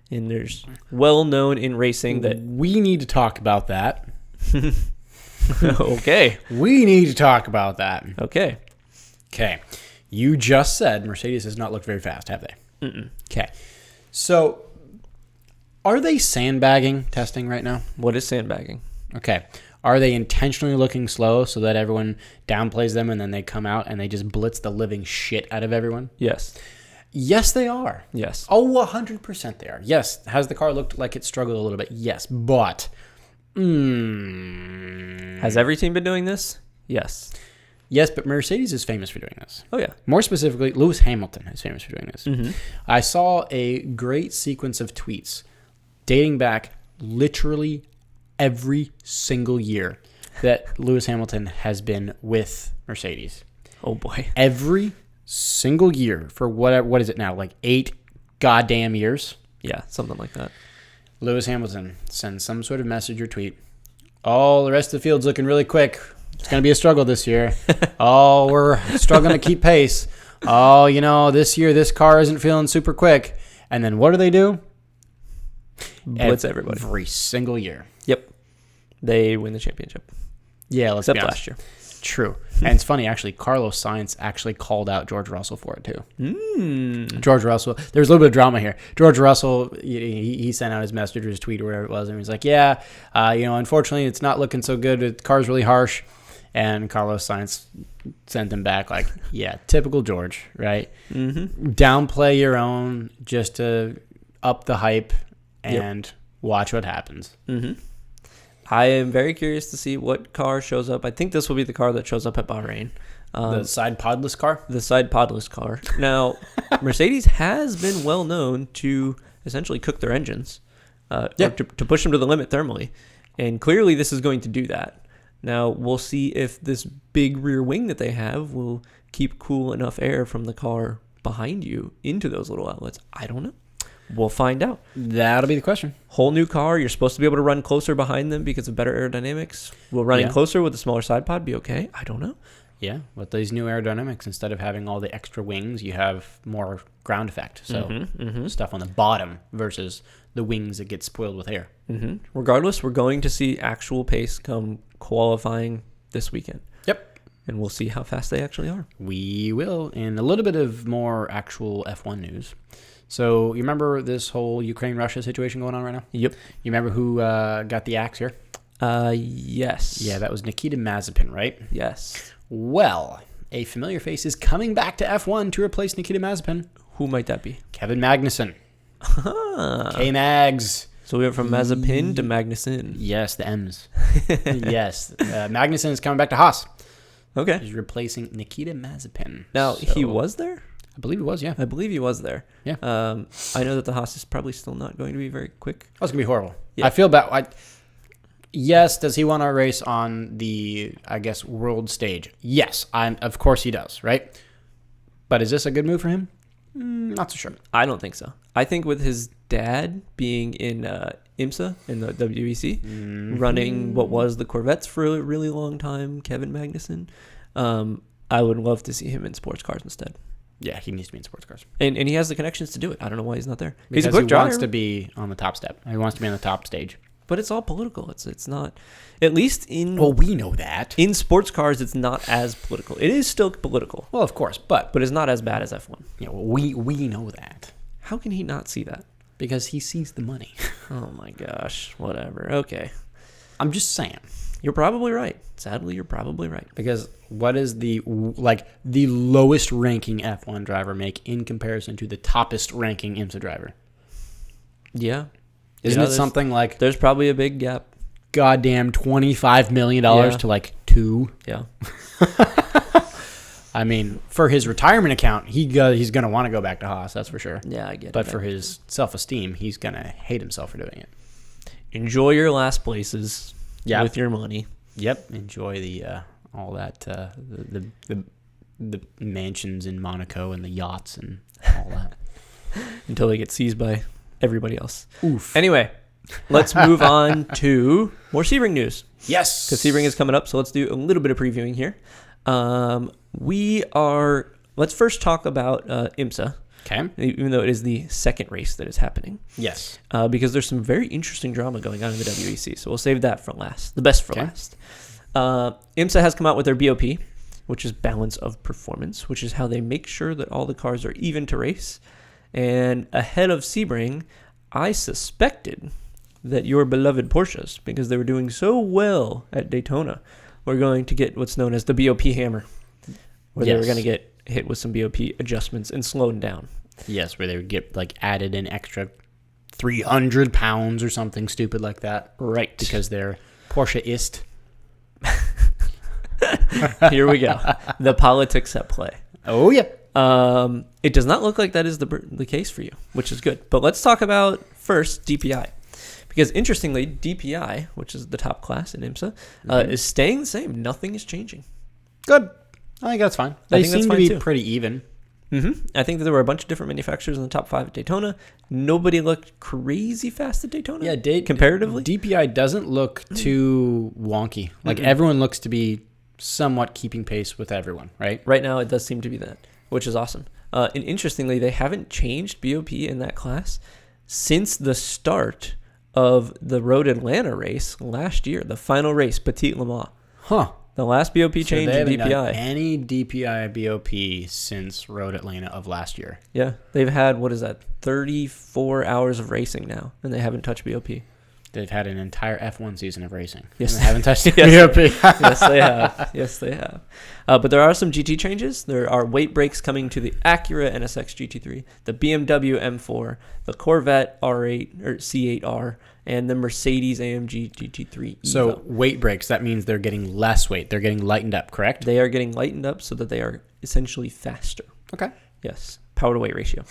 Speaker 2: And there's well known in racing that...
Speaker 1: We need to talk about that.
Speaker 2: Okay.
Speaker 1: We need to talk about that.
Speaker 2: Okay.
Speaker 1: Okay. You just said Mercedes has not looked very fast, have they?
Speaker 2: Mm-mm.
Speaker 1: Okay. So, are they sandbagging testing right now?
Speaker 2: What is sandbagging?
Speaker 1: Okay. Are they intentionally looking slow so that everyone downplays them and then they come out and they just blitz the living shit out of everyone?
Speaker 2: Yes.
Speaker 1: Yes, they are.
Speaker 2: Yes.
Speaker 1: Oh, 100% they are. Yes. Has the car looked like it struggled a little bit? Yes. But,
Speaker 2: Has every team been doing this? Yes.
Speaker 1: yes, but Mercedes is famous for doing this.
Speaker 2: Oh, yeah.
Speaker 1: More specifically, Lewis Hamilton is famous for doing this.
Speaker 2: Mm-hmm.
Speaker 1: I saw a great sequence of tweets dating back literally every single year that Lewis Hamilton has been with Mercedes.
Speaker 2: Oh, boy.
Speaker 1: Every single year for what is it now? Like 8 goddamn years.
Speaker 2: Yeah, something like that.
Speaker 1: Lewis Hamilton sends some sort of message or tweet. Oh, the rest of the field's looking really quick. It's going to be a struggle this year. Oh, we're struggling to keep pace. Oh, this year this car isn't feeling super quick. And then what do?
Speaker 2: Blitz everybody.
Speaker 1: Every single year.
Speaker 2: Yep. They win the championship.
Speaker 1: Yeah, let's
Speaker 2: Except
Speaker 1: be honest.
Speaker 2: last year.
Speaker 1: True. And it's funny, actually, Carlos Sainz actually called out George Russell for it, too. George Russell, there's a little bit of drama here. George Russell, he sent out his message or his tweet or whatever it was, and he was like, unfortunately, it's not looking so good. The car's really harsh. And Carlos Sainz sent him back like, yeah, typical George, right? Mm-hmm. Downplay your own just to up the hype and watch what happens.
Speaker 2: Mm-hmm. I am very curious to see what car shows up. I think this will be the car that shows up at Bahrain.
Speaker 1: The side podless car?
Speaker 2: The side podless car. Now, Mercedes has been well known to essentially cook their engines, or to push them to the limit thermally. And clearly this is going to do that. Now, we'll see if this big rear wing that they have will keep cool enough air from the car behind you into those little outlets. I don't know. We'll find out.
Speaker 1: That'll be the question.
Speaker 2: Whole new car. You're supposed to be able to run closer behind them because of better aerodynamics. Will running closer with a smaller side pod be okay? I don't know.
Speaker 1: Yeah, with these new aerodynamics, instead of having all the extra wings, you have more ground effect. So stuff on the bottom versus the wings that get spoiled with air.
Speaker 2: Mm-hmm. Regardless, we're going to see actual pace come qualifying this weekend.
Speaker 1: Yep.
Speaker 2: And we'll see how fast they actually are.
Speaker 1: We will. And a little bit of more actual F1 news. So you remember this whole Ukraine-Russia situation going on right now?
Speaker 2: Yep.
Speaker 1: You remember who got the axe here?
Speaker 2: Yes.
Speaker 1: Yeah, that was Nikita Mazepin, right?
Speaker 2: Yes.
Speaker 1: Well, a familiar face is coming back to F1 to replace Nikita Mazepin.
Speaker 2: Who might that be?
Speaker 1: Kevin Magnussen. K-Mags.
Speaker 2: So we went from Mazepin to Magnussen.
Speaker 1: Yes, the M's. Yes. Magnussen is coming back to Haas.
Speaker 2: Okay.
Speaker 1: He's replacing Nikita Mazepin.
Speaker 2: Now, he was there?
Speaker 1: I believe he was, yeah.
Speaker 2: I believe he was there.
Speaker 1: Yeah.
Speaker 2: I know that the Haas is probably still not going to be very quick.
Speaker 1: Oh, it's going to be horrible.
Speaker 2: Yeah.
Speaker 1: I feel bad. Yes, does he want to race on the, I guess, world stage? Yes, of course he does, right? But is this a good move for him? Not so sure.
Speaker 2: I don't think so. I think with his dad being in IMSA, in the WEC, running what was the Corvettes for a really long time, Kevin Magnussen, I would love to see him in sports cars instead.
Speaker 1: Yeah, he needs to be in sports cars.
Speaker 2: And he has the connections to do it. I don't know why he's not there.
Speaker 1: Because
Speaker 2: he's a quick driver.
Speaker 1: Wants to be on the top step. He wants to be on the top stage.
Speaker 2: But it's all political. It's not, at least in...
Speaker 1: Well, we know that.
Speaker 2: In sports cars, it's not as political. It is still political.
Speaker 1: Well, of course, but
Speaker 2: it's not as bad as F1.
Speaker 1: Yeah, well, we know that.
Speaker 2: How can he not see that?
Speaker 1: Because he sees the money.
Speaker 2: Oh my gosh. Whatever. Okay.
Speaker 1: I'm just saying.
Speaker 2: You're probably right. Sadly, you're probably right.
Speaker 1: Because what is the lowest ranking F1 driver make in comparison to the toppest ranking IMSA driver?
Speaker 2: Yeah.
Speaker 1: Isn't it something like...
Speaker 2: There's probably a big gap.
Speaker 1: Goddamn $25 million to like 2.
Speaker 2: Yeah.
Speaker 1: I mean, for his retirement account, he's going to want to go back to Haas, that's for sure.
Speaker 2: Yeah, I get it.
Speaker 1: But for his self-esteem, he's going to hate himself for doing it.
Speaker 2: Enjoy your last places with your money.
Speaker 1: Yep. Enjoy the all that the mansions in Monaco and the yachts and all that.
Speaker 2: Until they get seized by everybody else.
Speaker 1: Oof.
Speaker 2: Anyway, let's move on to more Sebring news.
Speaker 1: Yes.
Speaker 2: Because Sebring is coming up, so let's do a little bit of previewing here. Let's first talk about IMSA.
Speaker 1: Okay.
Speaker 2: Even though it is the second race that is happening.
Speaker 1: Yes.
Speaker 2: Because there's some very interesting drama going on in the WEC, so we'll save that for last. The best for last. IMSA has come out with their BOP, which is balance of performance, which is how they make sure that all the cars are even to race. And ahead of Sebring, I suspected that your beloved Porsches, because they were doing so well at Daytona, were going to get what's known as the BOP hammer, where they were going to get hit with some BOP adjustments and slowed down.
Speaker 1: Yes, where they would get added an extra 300 pounds or something stupid like that.
Speaker 2: Right.
Speaker 1: Because they're Porsche-ist.
Speaker 2: Here we go. The politics at play.
Speaker 1: Oh, yeah.
Speaker 2: It does not look like that is the case for you, which is good. But let's talk about first DPI. Because interestingly, DPI, which is the top class in IMSA, is staying the same. Nothing is changing.
Speaker 1: Good. I think that's fine. They seem to be pretty even.
Speaker 2: I think that there were a bunch of different manufacturers in the top 5 at Daytona. Nobody looked crazy fast at Daytona.
Speaker 1: Yeah,
Speaker 2: comparatively.
Speaker 1: DPI doesn't look too wonky. Like everyone looks to be somewhat keeping pace with everyone, right?
Speaker 2: Right now, it does seem to be that, which is awesome. And interestingly, they haven't changed BOP in that class since the start of the Road Atlanta race last year, the final race, Petit Le Mans.
Speaker 1: Huh.
Speaker 2: The last BOP change in
Speaker 1: they haven't done
Speaker 2: DPI.
Speaker 1: any DPI BOP since Road Atlanta of last year.
Speaker 2: Yeah, they've had, 34 hours of racing now, and they haven't touched BOP.
Speaker 1: They've had an entire F1 season of racing.
Speaker 2: Yes.
Speaker 1: And they haven't touched
Speaker 2: Yes.
Speaker 1: BOP.
Speaker 2: Yes, they have. Yes, they have. But there are some GT changes. There are weight breaks coming to the Acura NSX GT3, the BMW M4, the Corvette R8 or C8R, and the Mercedes AMG GT3 Evo.
Speaker 1: So weight breaks, that means they're getting less weight. They're getting lightened up, correct?
Speaker 2: They are getting lightened up so that they are essentially faster.
Speaker 1: Okay.
Speaker 2: Yes. Power to weight ratio.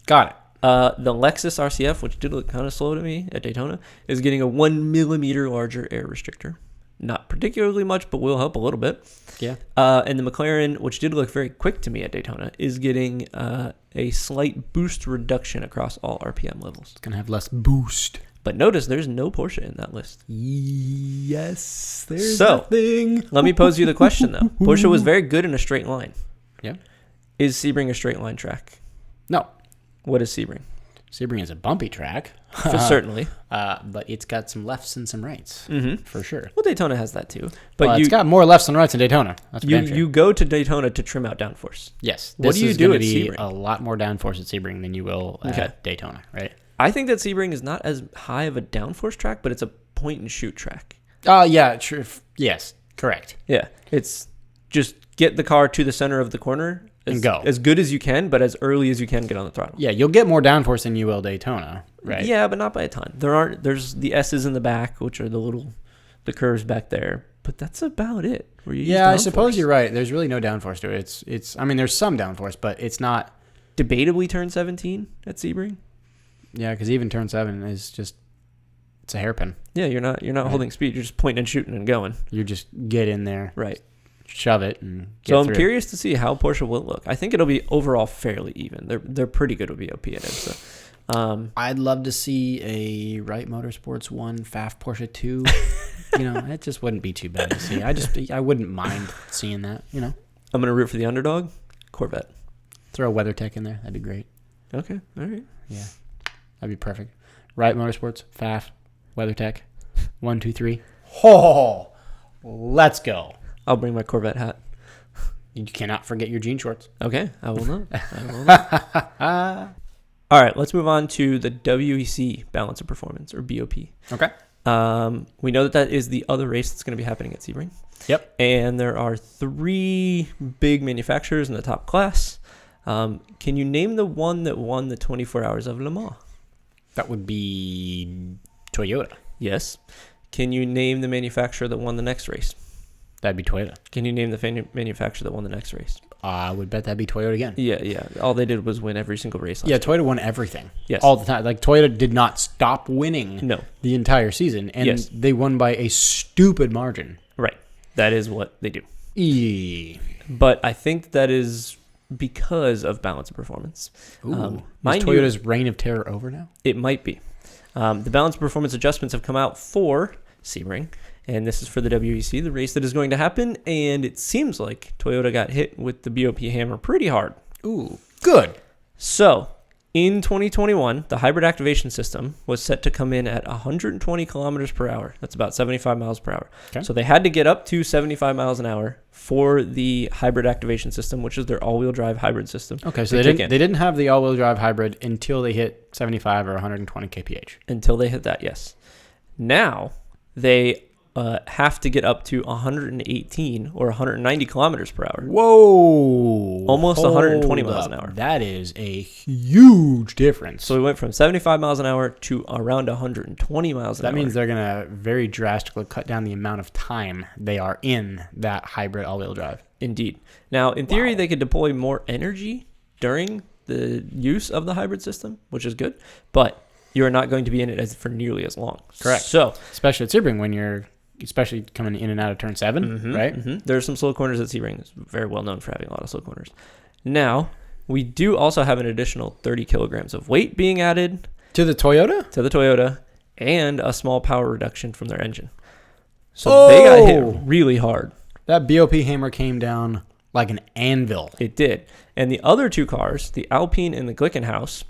Speaker 1: Got it.
Speaker 2: The Lexus RCF, which did look kind of slow to me at Daytona, is getting a 1 millimeter larger air restrictor. Not particularly much, but will help a little bit.
Speaker 1: Yeah.
Speaker 2: And the McLaren, which did look very quick to me at Daytona, is getting a slight boost reduction across all RPM levels.
Speaker 1: It's going to have less boost.
Speaker 2: But notice there's no Porsche in that list.
Speaker 1: Yes, there's
Speaker 2: So,
Speaker 1: nothing.
Speaker 2: Let me pose you the question, though. Porsche was very good in a straight line.
Speaker 1: Yeah.
Speaker 2: Is Sebring a straight line track?
Speaker 1: No.
Speaker 2: What is Sebring?
Speaker 1: Sebring is a bumpy track.
Speaker 2: Certainly.
Speaker 1: But it's got some lefts and some rights, for sure.
Speaker 2: Well, Daytona has that too. But
Speaker 1: Well, it's got more lefts than rights in Daytona. That's for damn sure.
Speaker 2: you go to Daytona to trim out downforce.
Speaker 1: Yes.
Speaker 2: What
Speaker 1: This
Speaker 2: do you
Speaker 1: is
Speaker 2: do
Speaker 1: gonna
Speaker 2: at
Speaker 1: be
Speaker 2: Sebring?
Speaker 1: a lot more downforce at Sebring than you will at Daytona, right?
Speaker 2: I think that Sebring is not as high of a downforce track, but it's a point and shoot track.
Speaker 1: Yeah, true. Yes, correct.
Speaker 2: Yeah, it's just get the car to the center of the corner
Speaker 1: And go.
Speaker 2: as good as you can, but as early as you can get on the throttle.
Speaker 1: Yeah, you'll get more downforce than you will Daytona, right?
Speaker 2: Yeah, but not by a ton. There's the S's in the back, which are the curves back there, but that's about it. Where you use
Speaker 1: Yeah, I
Speaker 2: downforce.
Speaker 1: suppose you're right. There's really no downforce to it. It's. I mean, there's some downforce, but it's not.
Speaker 2: Debatably turn 17 at Sebring.
Speaker 1: Yeah, because even turn 7 is just. It's a hairpin.
Speaker 2: Yeah, you're not holding speed. You're just pointing and shooting and going.
Speaker 1: You just get in there,
Speaker 2: Right.
Speaker 1: shove it, and get
Speaker 2: So I'm
Speaker 1: through.
Speaker 2: curious to see how Porsche will look. I think it'll be overall fairly even. They're pretty good with BOP at it. So,
Speaker 1: I'd love to see a Wright Motorsports 1 FAF Porsche 2. It just wouldn't be too bad to see. I wouldn't mind seeing that.
Speaker 2: I'm gonna root for the underdog, Corvette.
Speaker 1: Throw a WeatherTech in there. That'd be great.
Speaker 2: Okay, all right.
Speaker 1: Yeah, that'd be perfect. Wright Motorsports, FAF, WeatherTech, 1, 2, 3. Oh, let's go.
Speaker 2: I'll bring my Corvette hat.
Speaker 1: You cannot forget your jean shorts.
Speaker 2: Okay, I will not. All right, let's move on to the WEC Balance of Performance, or BOP.
Speaker 1: Okay.
Speaker 2: We know that is the other race that's going to be happening at Sebring.
Speaker 1: Yep.
Speaker 2: And there are 3 big manufacturers in the top class. Can you name the one that won the 24 Hours of Le Mans?
Speaker 1: That would be Toyota.
Speaker 2: Yes. Can you name the manufacturer that won the next race?
Speaker 1: That'd be Toyota.
Speaker 2: Can you name the manufacturer that won the next race?
Speaker 1: I would bet that'd be Toyota again.
Speaker 2: Yeah. All they did was win every single race.
Speaker 1: Yeah, Toyota won everything.
Speaker 2: Yes.
Speaker 1: All the time. Like, Toyota did not stop winning
Speaker 2: No.
Speaker 1: the entire season. And they won by a stupid margin.
Speaker 2: Right. That is what they do.
Speaker 1: But
Speaker 2: I think that is because of balance of performance.
Speaker 1: is Toyota's reign of terror over now?
Speaker 2: It might be. The balance of performance adjustments have come out for Sebring, and this is for the WEC, the race that is going to happen, and it seems like Toyota got hit with the BOP hammer pretty hard.
Speaker 1: Ooh, good.
Speaker 2: So, in 2021, the hybrid activation system was set to come in at 120 kilometers per hour. That's about 75 miles per hour.
Speaker 1: Okay.
Speaker 2: So they had to get up to 75 miles an hour for the hybrid activation system, which is their all-wheel drive hybrid system.
Speaker 1: Okay, so they didn't have the all-wheel drive hybrid until they hit 75 or 120 kph.
Speaker 2: Until they hit that, yes. Now, they have to get up to 118 or 190 kilometers per hour.
Speaker 1: Whoa.
Speaker 2: Almost 120 miles an hour.
Speaker 1: That is a huge difference.
Speaker 2: So we went from 75 miles an hour to around 120 miles an hour.
Speaker 1: That means they're going to very drastically cut down the amount of time they are in that hybrid all-wheel drive.
Speaker 2: Indeed. Now, in theory, they could deploy more energy during the use of the hybrid system, which is good, but you're not going to be in it for nearly as long.
Speaker 1: Correct.
Speaker 2: So,
Speaker 1: especially at Sebring when you're especially coming in and out of turn 7, right?
Speaker 2: There are some slow corners at Sebring. It's very well known for having a lot of slow corners. Now, We do also have an additional 30 kilograms of weight being added
Speaker 1: To the Toyota?
Speaker 2: to the Toyota and a small power reduction from their engine. So they got hit really hard.
Speaker 1: That BOP hammer came down like an anvil.
Speaker 2: It did. And the other two cars, the Alpine and the Glickenhaus,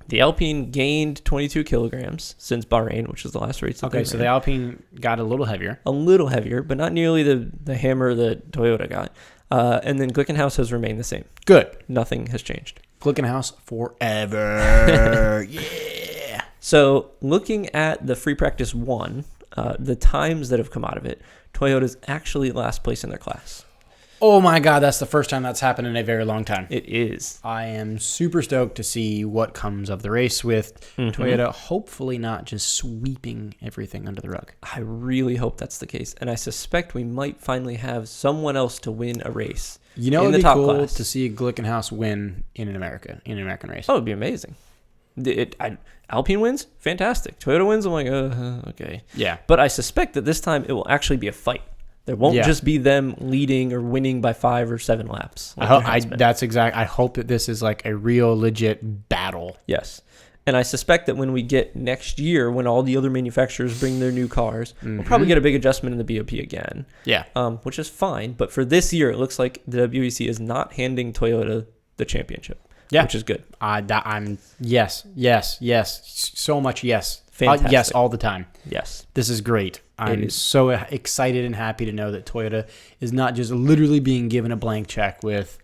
Speaker 2: the Alpine gained 22 kilograms since Bahrain, which was the last race.
Speaker 1: Okay, so the Alpine got a little heavier.
Speaker 2: A little heavier, but not nearly the hammer that Toyota got. And then Glickenhaus has remained the same.
Speaker 1: Good.
Speaker 2: Nothing has changed.
Speaker 1: Glickenhaus forever. Yeah.
Speaker 2: So looking at the Free Practice 1, the times that have come out of it, Toyota's actually last place in their class.
Speaker 1: Oh my God, that's the first time that's happened in a very long time.
Speaker 2: It is.
Speaker 1: I am super stoked to see what comes of the race with Toyota, hopefully not just sweeping everything under the rug.
Speaker 2: I really hope that's the case. And I suspect we might finally have someone else to win a race.
Speaker 1: You know,
Speaker 2: in
Speaker 1: it'd
Speaker 2: the
Speaker 1: be
Speaker 2: top
Speaker 1: cool
Speaker 2: class.
Speaker 1: to see Glickenhaus win in an American race.
Speaker 2: Oh, it'd be amazing. Alpine wins? Fantastic. Toyota wins? I'm like, okay.
Speaker 1: Yeah.
Speaker 2: But I suspect that this time it will actually be a fight. There won't just be them leading or winning by 5 or 7 laps. Like
Speaker 1: I hope that this is like a real legit battle.
Speaker 2: Yes. And I suspect that when we get next year, when all the other manufacturers bring their new cars, we'll probably get a big adjustment in the BOP again.
Speaker 1: Yeah.
Speaker 2: Which is fine. But for this year, it looks like the WEC is not handing Toyota the championship.
Speaker 1: Yeah.
Speaker 2: Which is good.
Speaker 1: Yes. So much yes.
Speaker 2: Fantastic.
Speaker 1: Yes, all the time.
Speaker 2: Yes.
Speaker 1: This is great. I'm so excited and happy to know that Toyota is not just literally being given a blank check with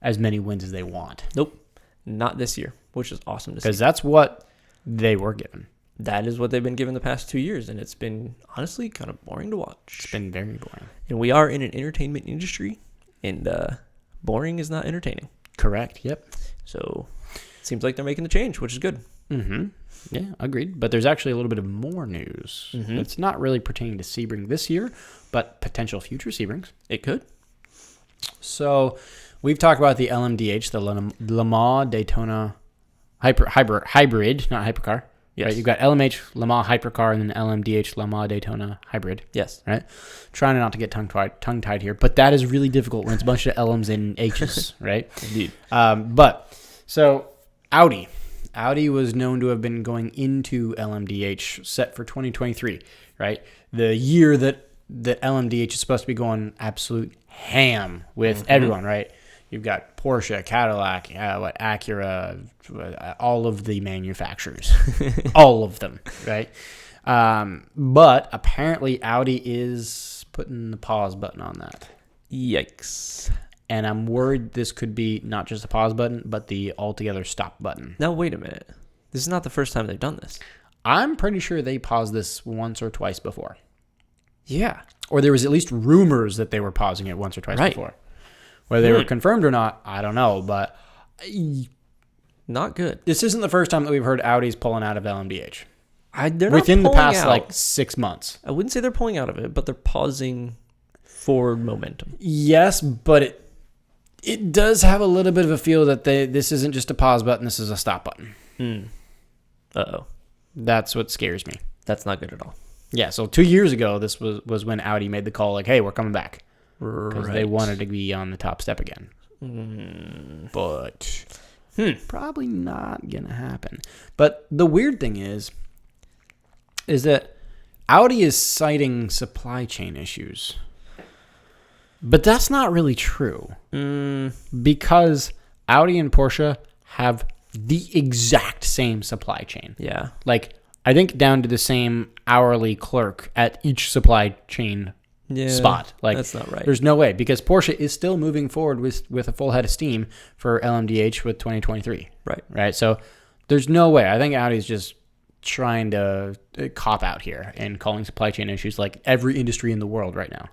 Speaker 1: as many wins as they want.
Speaker 2: Nope. Not this year, which is awesome to see.
Speaker 1: Because that's what they were given.
Speaker 2: That is what they've been given the past 2 years, and it's been honestly kind of boring to watch.
Speaker 1: It's been very boring.
Speaker 2: And we are in an entertainment industry, and boring is not entertaining.
Speaker 1: Correct. Yep.
Speaker 2: So it seems like they're making the change, which is good.
Speaker 1: Mm-hmm. Yeah, agreed. But there's actually a little bit of more news. It's not really pertaining to Sebring this year, but potential future Sebrings.
Speaker 2: It could.
Speaker 1: So we've talked about the LMDH, the Limo Daytona hybrid, not hypercar.
Speaker 2: Yes.
Speaker 1: Right? You've got LMH Limo hypercar and then LMDH Limo Daytona hybrid.
Speaker 2: Yes.
Speaker 1: Right? Trying not to get tongue-tied here, but that is really difficult when it's a bunch of LMs and H's, right?
Speaker 2: Indeed.
Speaker 1: So Audi was known to have been going into LMDH set for 2023, right? The year that LMDH is supposed to be going absolute ham with everyone, right? You've got Porsche, Cadillac, Acura, all of the manufacturers, all of them, right? But apparently Audi is putting the pause button on that.
Speaker 2: Yikes.
Speaker 1: And I'm worried this could be not just a pause button, but the altogether stop button.
Speaker 2: Now, wait a minute. This is not the first time they've done this.
Speaker 1: I'm pretty sure they paused this once or twice before.
Speaker 2: Yeah.
Speaker 1: Or there was at least rumors that they were pausing it once or twice before. Whether they were confirmed or not, I don't know. But
Speaker 2: not good.
Speaker 1: This isn't the first time that we've heard Audi's pulling out of LMDH.
Speaker 2: They're not
Speaker 1: within the
Speaker 2: pulling
Speaker 1: past
Speaker 2: out.
Speaker 1: 6 months.
Speaker 2: I wouldn't say they're pulling out of it, but they're pausing forward momentum.
Speaker 1: Yes, but it does have a little bit of a feel that this isn't just a pause button, this is a stop button.
Speaker 2: Uh-oh.
Speaker 1: That's what scares me.
Speaker 2: That's not good at all.
Speaker 1: Yeah, so 2 years ago, this was when Audi made the call, like, hey, we're coming back. Because they wanted to be on the top step again. But probably not going to happen. But the weird thing is that Audi is citing supply chain issues. But that's not really true. Because Audi and Porsche have the exact same supply chain.
Speaker 2: Yeah.
Speaker 1: Like, I think down to the same hourly clerk at each supply chain spot. Like,
Speaker 2: that's not right.
Speaker 1: There's no way, because Porsche is still moving forward with a full head of steam for LMDH with 2023. Right. So there's no way. I think Audi's just trying to cop out here and calling supply chain issues like every industry in the world right now.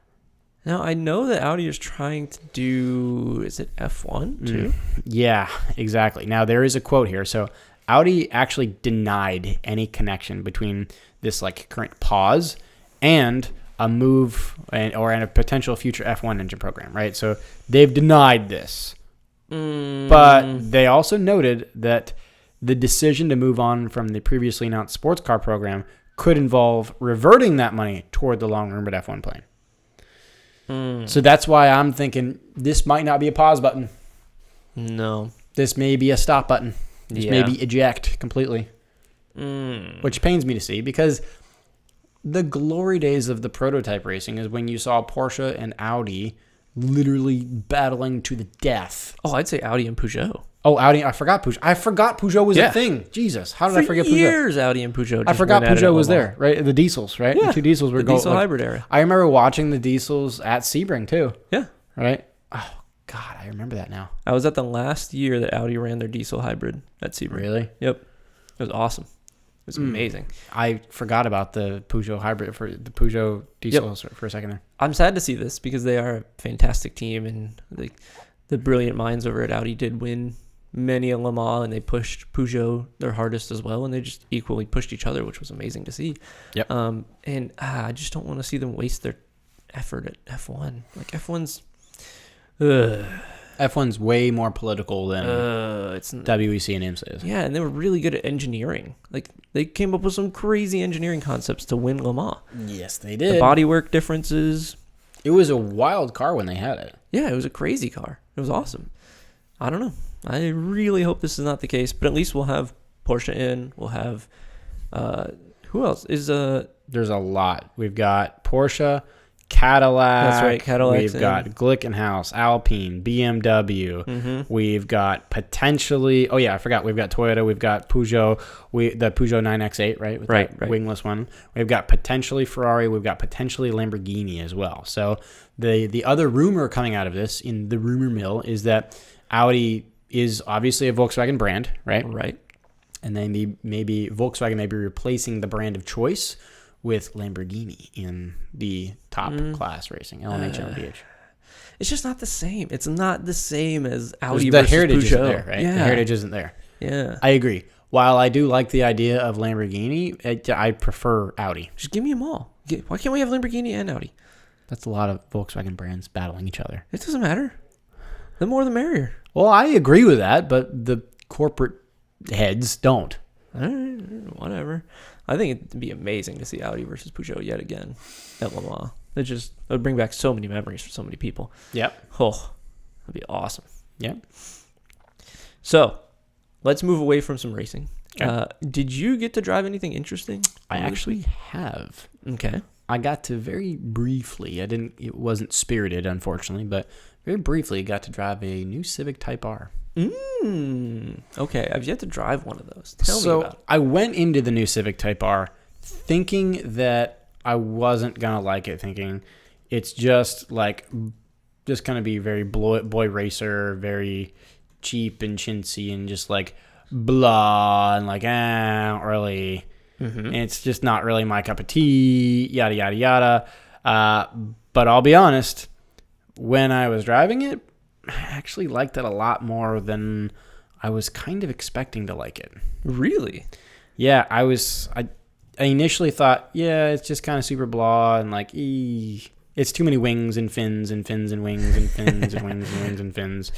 Speaker 2: Now, I know that Audi is trying to do, is it F1 too?
Speaker 1: Yeah, exactly. Now, there is a quote here. So Audi actually denied any connection between this like current pause and a move or a potential future F1 engine program, right? So they've denied this. But they also noted that the decision to move on from the previously announced sports car program could involve reverting that money toward the long-rumored F1 plane. So that's why I'm thinking this might not be a pause button.
Speaker 2: No.
Speaker 1: This may be a stop button. This may
Speaker 2: Yeah.
Speaker 1: be eject completely, which pains me to see because the glory days of the prototype racing is when you saw Porsche and Audi literally battling to the death.
Speaker 2: Oh, I'd say Audi and Peugeot.
Speaker 1: Oh, Audi! I forgot Peugeot. I forgot Peugeot was
Speaker 2: Yeah.
Speaker 1: a thing. Jesus, how did
Speaker 2: For
Speaker 1: I forget Peugeot?
Speaker 2: years, Audi and Peugeot.
Speaker 1: I
Speaker 2: just
Speaker 1: forgot
Speaker 2: went at it
Speaker 1: Peugeot
Speaker 2: at
Speaker 1: was
Speaker 2: Le Mans.
Speaker 1: there, right? The diesels, right?
Speaker 2: Yeah.
Speaker 1: The two diesels were
Speaker 2: The
Speaker 1: going.
Speaker 2: diesel hybrid era.
Speaker 1: I remember watching the diesels at Sebring too.
Speaker 2: Yeah.
Speaker 1: Right. Oh God, I remember that now.
Speaker 2: I was at the last year that Audi ran their diesel hybrid at Sebring.
Speaker 1: Really?
Speaker 2: Yep. It was awesome. It was amazing.
Speaker 1: I forgot about the Peugeot hybrid for the Peugeot diesels for a second there.
Speaker 2: I'm sad to see this because they are a fantastic team, and the brilliant minds over at Audi did win many a Le Mans, and they pushed Peugeot their hardest as well, and they just equally pushed each other, which was amazing to see.
Speaker 1: Yep.
Speaker 2: And I just don't want to see them waste their effort at F1. Like F1's,
Speaker 1: F1's way more political than
Speaker 2: it's
Speaker 1: WEC and IMSA is.
Speaker 2: yeah, and they were really good at engineering. Like they came up with some crazy engineering concepts to win Le Mans.
Speaker 1: Yes, they
Speaker 2: The
Speaker 1: did.
Speaker 2: bodywork differences.
Speaker 1: It was a wild car when they had it.
Speaker 2: Yeah, it was a crazy car. It was awesome. I don't know. I really hope this is not the case, but at least we'll have Porsche in. We'll have who else is
Speaker 1: There's a lot. We've got Porsche, Cadillac.
Speaker 2: That's right, Cadillac's
Speaker 1: We've got Glickenhaus, Alpine, BMW. We've got potentially. Oh yeah, I forgot. We've got Toyota. We've got Peugeot. The Peugeot 9X8, right? With
Speaker 2: Right,
Speaker 1: that
Speaker 2: right.
Speaker 1: wingless one. We've got potentially Ferrari. We've got potentially Lamborghini as well. So the other rumor coming out of this in the rumor mill is that Audi is obviously a Volkswagen brand, right?
Speaker 2: right.
Speaker 1: And then maybe Volkswagen may be replacing the brand of choice with Lamborghini in the top class racing, LMH and LMDH.
Speaker 2: It's just not the same. It's not the same as Audi
Speaker 1: The
Speaker 2: versus
Speaker 1: heritage
Speaker 2: Peugeot.
Speaker 1: isn't there, right?
Speaker 2: Yeah.
Speaker 1: The heritage isn't there.
Speaker 2: Yeah.
Speaker 1: I agree. While I do like the idea of Lamborghini, I prefer Audi.
Speaker 2: Just give me them all. Why can't we have Lamborghini and Audi?
Speaker 1: That's a lot of Volkswagen brands battling each other.
Speaker 2: It doesn't matter. The more the merrier.
Speaker 1: Well, I agree with that, but the corporate heads don't.
Speaker 2: All right, whatever. I think it'd be amazing to see Audi versus Peugeot yet again at Le Mans. It would bring back so many memories for so many people.
Speaker 1: Yep.
Speaker 2: Oh, that'd be awesome.
Speaker 1: Yep.
Speaker 2: So, let's move away from some racing.
Speaker 1: Okay.
Speaker 2: Did you get to drive anything interesting?
Speaker 1: I
Speaker 2: over this
Speaker 1: actually
Speaker 2: week?
Speaker 1: have.
Speaker 2: Okay.
Speaker 1: I got to very briefly. It wasn't spirited, unfortunately, but very briefly got to drive a new Civic Type R.
Speaker 2: Okay. I've yet to drive one of those. Tell me about it.
Speaker 1: I went into the new Civic Type R thinking that I wasn't gonna like it, thinking it's just going to be very boy racer, very cheap and chintzy, and just like blah, and like not really. And it's just not really my cup of tea. Yada yada yada. But I'll be honest, when I was driving it, I actually liked it a lot more than I was kind of expecting to like it.
Speaker 2: Really?
Speaker 1: Yeah, I initially thought, yeah, it's just kind of super blah and like, it's too many wings and fins and fins and wings and fins and wings and wings and fins.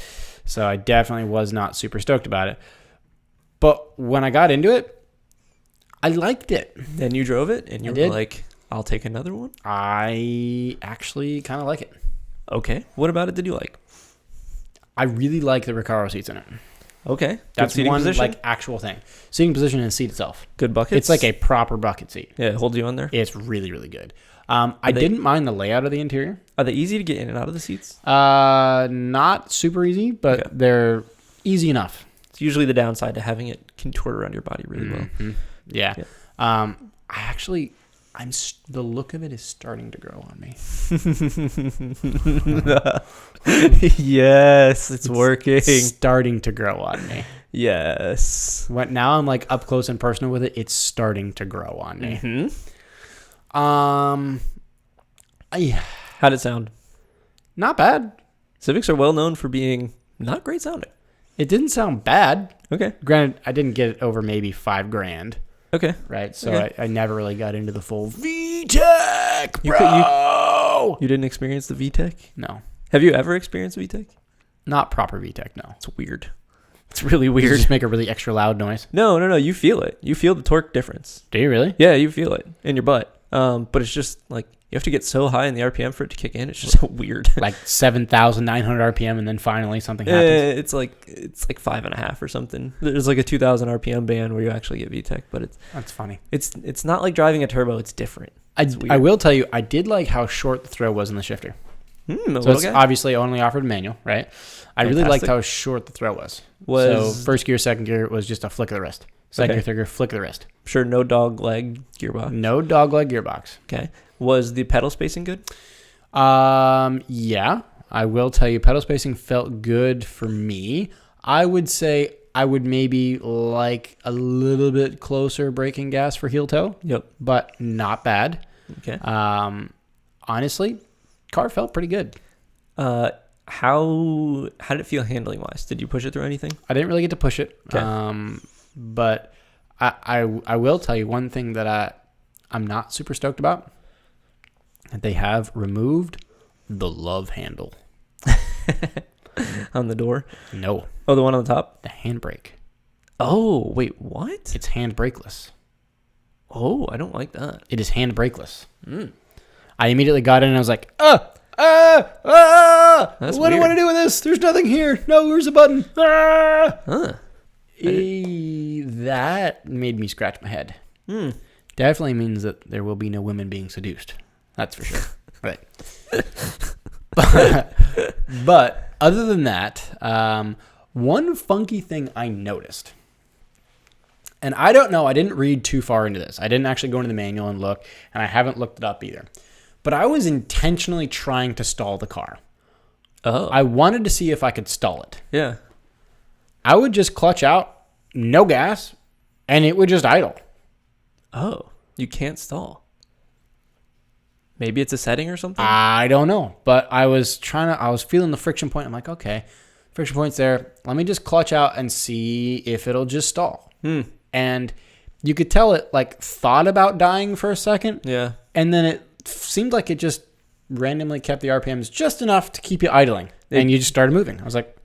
Speaker 1: So I definitely was not super stoked about it. But when I got into it, I liked it.
Speaker 2: Then you drove it and you were like, I'll take another one?
Speaker 1: I actually kind of like it.
Speaker 2: Okay. What about it did you like?
Speaker 1: I really like the Recaro seats in it.
Speaker 2: Okay.
Speaker 1: That's
Speaker 2: seating
Speaker 1: one
Speaker 2: position?
Speaker 1: like actual thing. Seating position and seat itself.
Speaker 2: Good buckets?
Speaker 1: It's like a proper bucket seat.
Speaker 2: Yeah, it holds you on there.
Speaker 1: It's really, really good. I didn't mind the layout of the interior.
Speaker 2: Are they easy to get in and out of the seats?
Speaker 1: Not super easy, but they're easy enough.
Speaker 2: It's usually the downside to having it contort around your body really well.
Speaker 1: Yeah. The look of it is starting to grow on me.
Speaker 2: Yes, it's working.
Speaker 1: It's starting to grow on me.
Speaker 2: Yes.
Speaker 1: Now I'm like up close and personal with it. It's starting to grow on me.
Speaker 2: How'd it sound?
Speaker 1: Not bad.
Speaker 2: Civics are well known for being not great sounding.
Speaker 1: It didn't sound bad.
Speaker 2: Okay.
Speaker 1: Granted, I didn't get it over maybe $5,000.
Speaker 2: Okay.
Speaker 1: Right. So
Speaker 2: Okay.
Speaker 1: I never really got into the full VTEC, bro.
Speaker 2: You didn't experience the VTEC?
Speaker 1: No.
Speaker 2: Have you ever experienced VTEC?
Speaker 1: Not proper VTEC, no.
Speaker 2: It's weird. It's really
Speaker 1: Does it
Speaker 2: weird.
Speaker 1: just make a really extra loud noise?
Speaker 2: No. You feel it. You feel the torque difference.
Speaker 1: Do you really?
Speaker 2: Yeah, you feel it in your butt. But it's just like You have to get so high in the RPM for it to kick in. It's just so weird.
Speaker 1: Like 7,900 RPM, and then finally something happens.
Speaker 2: It's like 5.5 or something. There's like a 2,000 RPM band where you actually get VTEC, but
Speaker 1: That's funny.
Speaker 2: it's not like driving a turbo. It's different.
Speaker 1: I will tell you, I did like how short the throw was in the shifter. So it's obviously only offered manual, right? I really liked how short the throw was. So first gear, second gear was just a flick of the wrist. Second gear, third gear, flick of the wrist.
Speaker 2: Sure, no dog leg gearbox.
Speaker 1: No dog leg gearbox.
Speaker 2: Okay. Was the pedal spacing good?
Speaker 1: Yeah. I will tell you, pedal spacing felt good for me. I would say I would maybe like a little bit closer braking gas for heel toe.
Speaker 2: Yep.
Speaker 1: But not bad.
Speaker 2: Okay.
Speaker 1: Honestly, car felt pretty good.
Speaker 2: How did it feel handling wise? Did you push it through anything?
Speaker 1: I didn't really get to push it.
Speaker 2: Okay.
Speaker 1: But I will tell you one thing that I'm not super stoked about. They have removed the love handle.
Speaker 2: On the door?
Speaker 1: No.
Speaker 2: Oh, the one on the top?
Speaker 1: The handbrake.
Speaker 2: Oh, wait, what?
Speaker 1: It's handbrakeless.
Speaker 2: Oh, I don't like that.
Speaker 1: It is handbrakeless.
Speaker 2: Mm.
Speaker 1: I immediately got in and I was like, what
Speaker 2: That's
Speaker 1: do I want to do with this? There's nothing here. No, where's the button?
Speaker 2: Huh.
Speaker 1: That made me scratch my head. Definitely means that there will be no women being seduced. That's for sure. Right. But other than that, one funky thing I noticed, and I don't know, I didn't read too far into this. I didn't actually go into the manual and look, and I haven't looked it up either. But I was intentionally trying to stall the car.
Speaker 2: Oh.
Speaker 1: I wanted to see if I could stall it.
Speaker 2: Yeah.
Speaker 1: I would just clutch out, no gas, and it would just idle.
Speaker 2: Oh, you can't stall. Maybe it's a setting or something?
Speaker 1: I don't know, but I was feeling the friction point. I'm like, okay, friction point's there. Let me just clutch out and see if it'll just stall. And you could tell it like thought about dying for a second.
Speaker 2: Yeah. And
Speaker 1: then it seemed like it just randomly kept the RPMs just enough to keep you idling. And you just started moving. I was like,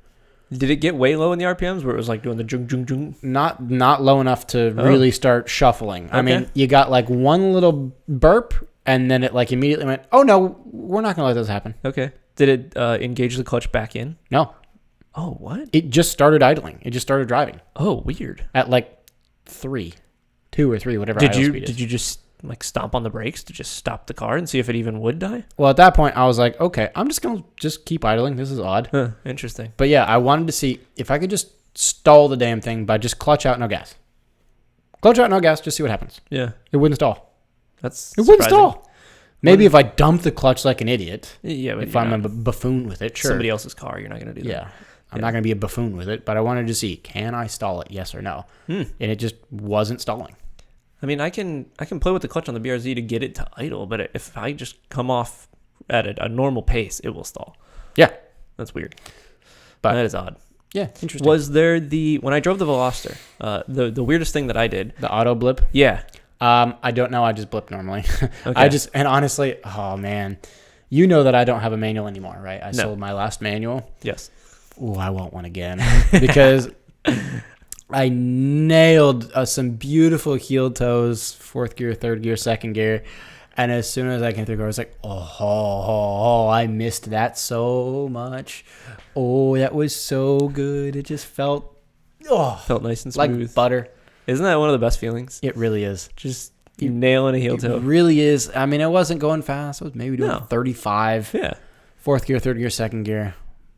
Speaker 2: did it get way low in the RPMs where it was like doing the jung jung jung?
Speaker 1: Not low enough to really start shuffling.
Speaker 2: Okay.
Speaker 1: I mean, you got like one little burp, and then it like immediately went, oh no, we're not going to let this happen.
Speaker 2: Okay. Did it engage the clutch back in?
Speaker 1: No.
Speaker 2: Oh, what?
Speaker 1: It just started idling. It just started driving.
Speaker 2: Oh, weird.
Speaker 1: At like 2 or 3, whatever.
Speaker 2: Did you just like stomp on the brakes to just stop the car and see if it even would die?
Speaker 1: Well, at that point, I was like, okay, I'm just going to just keep idling. This is odd.
Speaker 2: Huh, interesting.
Speaker 1: But yeah, I wanted to see if I could just stall the damn thing by just clutch out, no gas. Clutch out, no gas, just see what happens.
Speaker 2: Yeah.
Speaker 1: It wouldn't stall.
Speaker 2: It
Speaker 1: wouldn't stall. Maybe if I dump the clutch like an idiot.
Speaker 2: Yeah, but
Speaker 1: if I'm a buffoon with it, sure.
Speaker 2: Somebody else's car, you're not going to do that.
Speaker 1: Yeah. I'm not going to be a buffoon with it, but I wanted to see, can I stall it, yes or no? And it just wasn't stalling.
Speaker 2: I mean, I can play with the clutch on the BRZ to get it to idle, but if I just come off at a normal pace, it will stall.
Speaker 1: Yeah.
Speaker 2: That's weird. But that is odd.
Speaker 1: Yeah, interesting.
Speaker 2: Was there when I drove the Veloster, the weirdest thing that I did?
Speaker 1: The auto blip?
Speaker 2: Yeah.
Speaker 1: I don't know. I just blip normally.
Speaker 2: Okay.
Speaker 1: And honestly, oh man, you know that I don't have a manual anymore, right? I sold my last manual.
Speaker 2: Yes.
Speaker 1: Ooh, I want one again because I nailed some beautiful heel toes, 4th gear, 3rd gear, 2nd gear. And as soon as I came through, I was like, oh, I missed that so much. Oh, that was so good. It just felt
Speaker 2: nice and smooth.
Speaker 1: Like butter.
Speaker 2: Isn't that one of the best feelings?
Speaker 1: It really is.
Speaker 2: Just nailing a heel toe.
Speaker 1: It really is. I mean, it wasn't going fast. I was maybe doing 35.
Speaker 2: Yeah.
Speaker 1: 4th gear, 3rd gear, 2nd gear.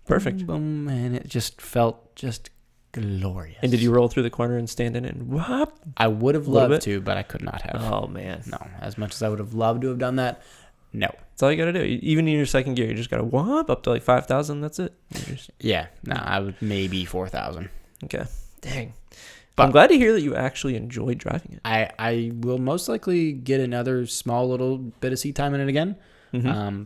Speaker 2: Perfect.
Speaker 1: Boom, and it just felt just glorious.
Speaker 2: And did you roll through the corner and stand in it and whoop?
Speaker 1: I would have loved to, but I could not have.
Speaker 2: Oh, man.
Speaker 1: No. As much as I would have loved to have done that, no.
Speaker 2: That's all you got to do. Even in your 2nd gear, you just got to whoop up to like 5,000. That's it.
Speaker 1: Yeah. No, I would maybe 4,000.
Speaker 2: Okay. Dang. But I'm glad to hear that you actually enjoyed driving it.
Speaker 1: I will most likely get another small little bit of seat time in it again.
Speaker 2: Mm-hmm.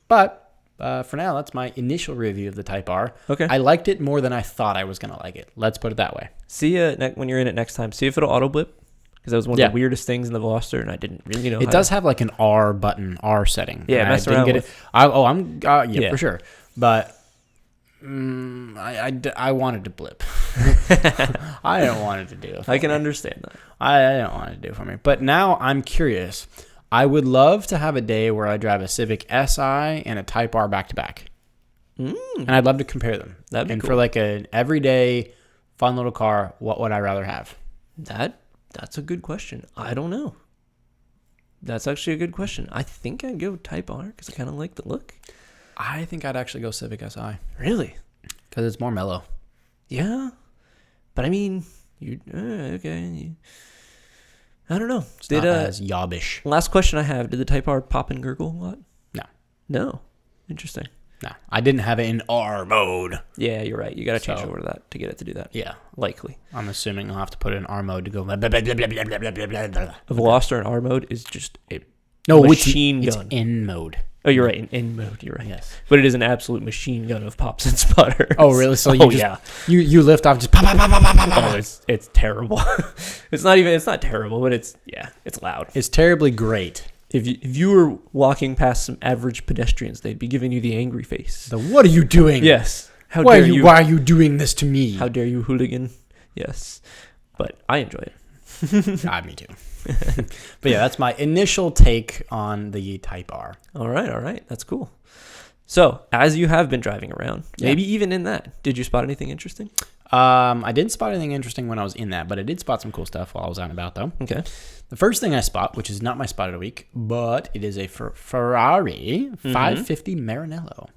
Speaker 1: But for now, that's my initial review of the Type R.
Speaker 2: Okay.
Speaker 1: I liked it more than I thought I was going to like it. Let's put it that way.
Speaker 2: See when you're in it next time. See if it'll auto blip. Because that was one of the weirdest things in the Veloster, and I didn't really know.
Speaker 1: It does have like an R button, R setting.
Speaker 2: Yeah, mess around with
Speaker 1: it. For sure. But I wanted to blip. I didn't want it to do it for
Speaker 2: I can
Speaker 1: me.
Speaker 2: understand that.
Speaker 1: I don't want it to do it for me. But now I'm curious. I would love to have a day where I drive a Civic Si and a Type R back to back. And I'd love to compare them.
Speaker 2: That'd be
Speaker 1: and
Speaker 2: cool.
Speaker 1: for like an everyday fun little car, what would I rather have?
Speaker 2: That's a good question. I don't know. That's actually a good question. I think I'd go Type R because I kind of like the look.
Speaker 1: I think I'd actually go Civic Si.
Speaker 2: Really?
Speaker 1: Because it's more mellow.
Speaker 2: Yeah. But I mean, okay. I don't know.
Speaker 1: It's not as yobbish.
Speaker 2: Last question I have. Did the Type R pop and gurgle a lot?
Speaker 1: No.
Speaker 2: No. Interesting.
Speaker 1: No. I didn't have it in R mode.
Speaker 2: Yeah, you're right. You got to change over to that to get it to do that.
Speaker 1: Yeah.
Speaker 2: Likely.
Speaker 1: I'm assuming I'll have to put it in R mode to go blah, blah, blah, blah, blah, blah, blah, blah, blah, blah.
Speaker 2: A Veloster in R mode is just a
Speaker 1: No,
Speaker 2: machine gun.
Speaker 1: It's in mode.
Speaker 2: Oh, you're right. In N mode, you're right.
Speaker 1: Yes.
Speaker 2: But it is an absolute machine gun of pops and sputters.
Speaker 1: Oh, really? So you lift off just pop, pop, pop, pop, pop, pop.
Speaker 2: Oh, it's terrible. It's not terrible, but it's loud.
Speaker 1: It's terribly great.
Speaker 2: If you were walking past some average pedestrians, they'd be giving you the angry face.
Speaker 1: What are you doing?
Speaker 2: Yes.
Speaker 1: Why are you doing this to me?
Speaker 2: How dare you, hooligan? Yes. But I enjoy it.
Speaker 1: Me too. But yeah, that's my initial take on the Type R.
Speaker 2: All right. That's cool. So, as you have been driving around, maybe even in that, did you spot anything interesting?
Speaker 1: I didn't spot anything interesting when I was in that, but I did spot some cool stuff while I was out and about, though.
Speaker 2: Okay.
Speaker 1: The first thing I spot, which is not my spot of the week, but it is a Ferrari 550 Marinello.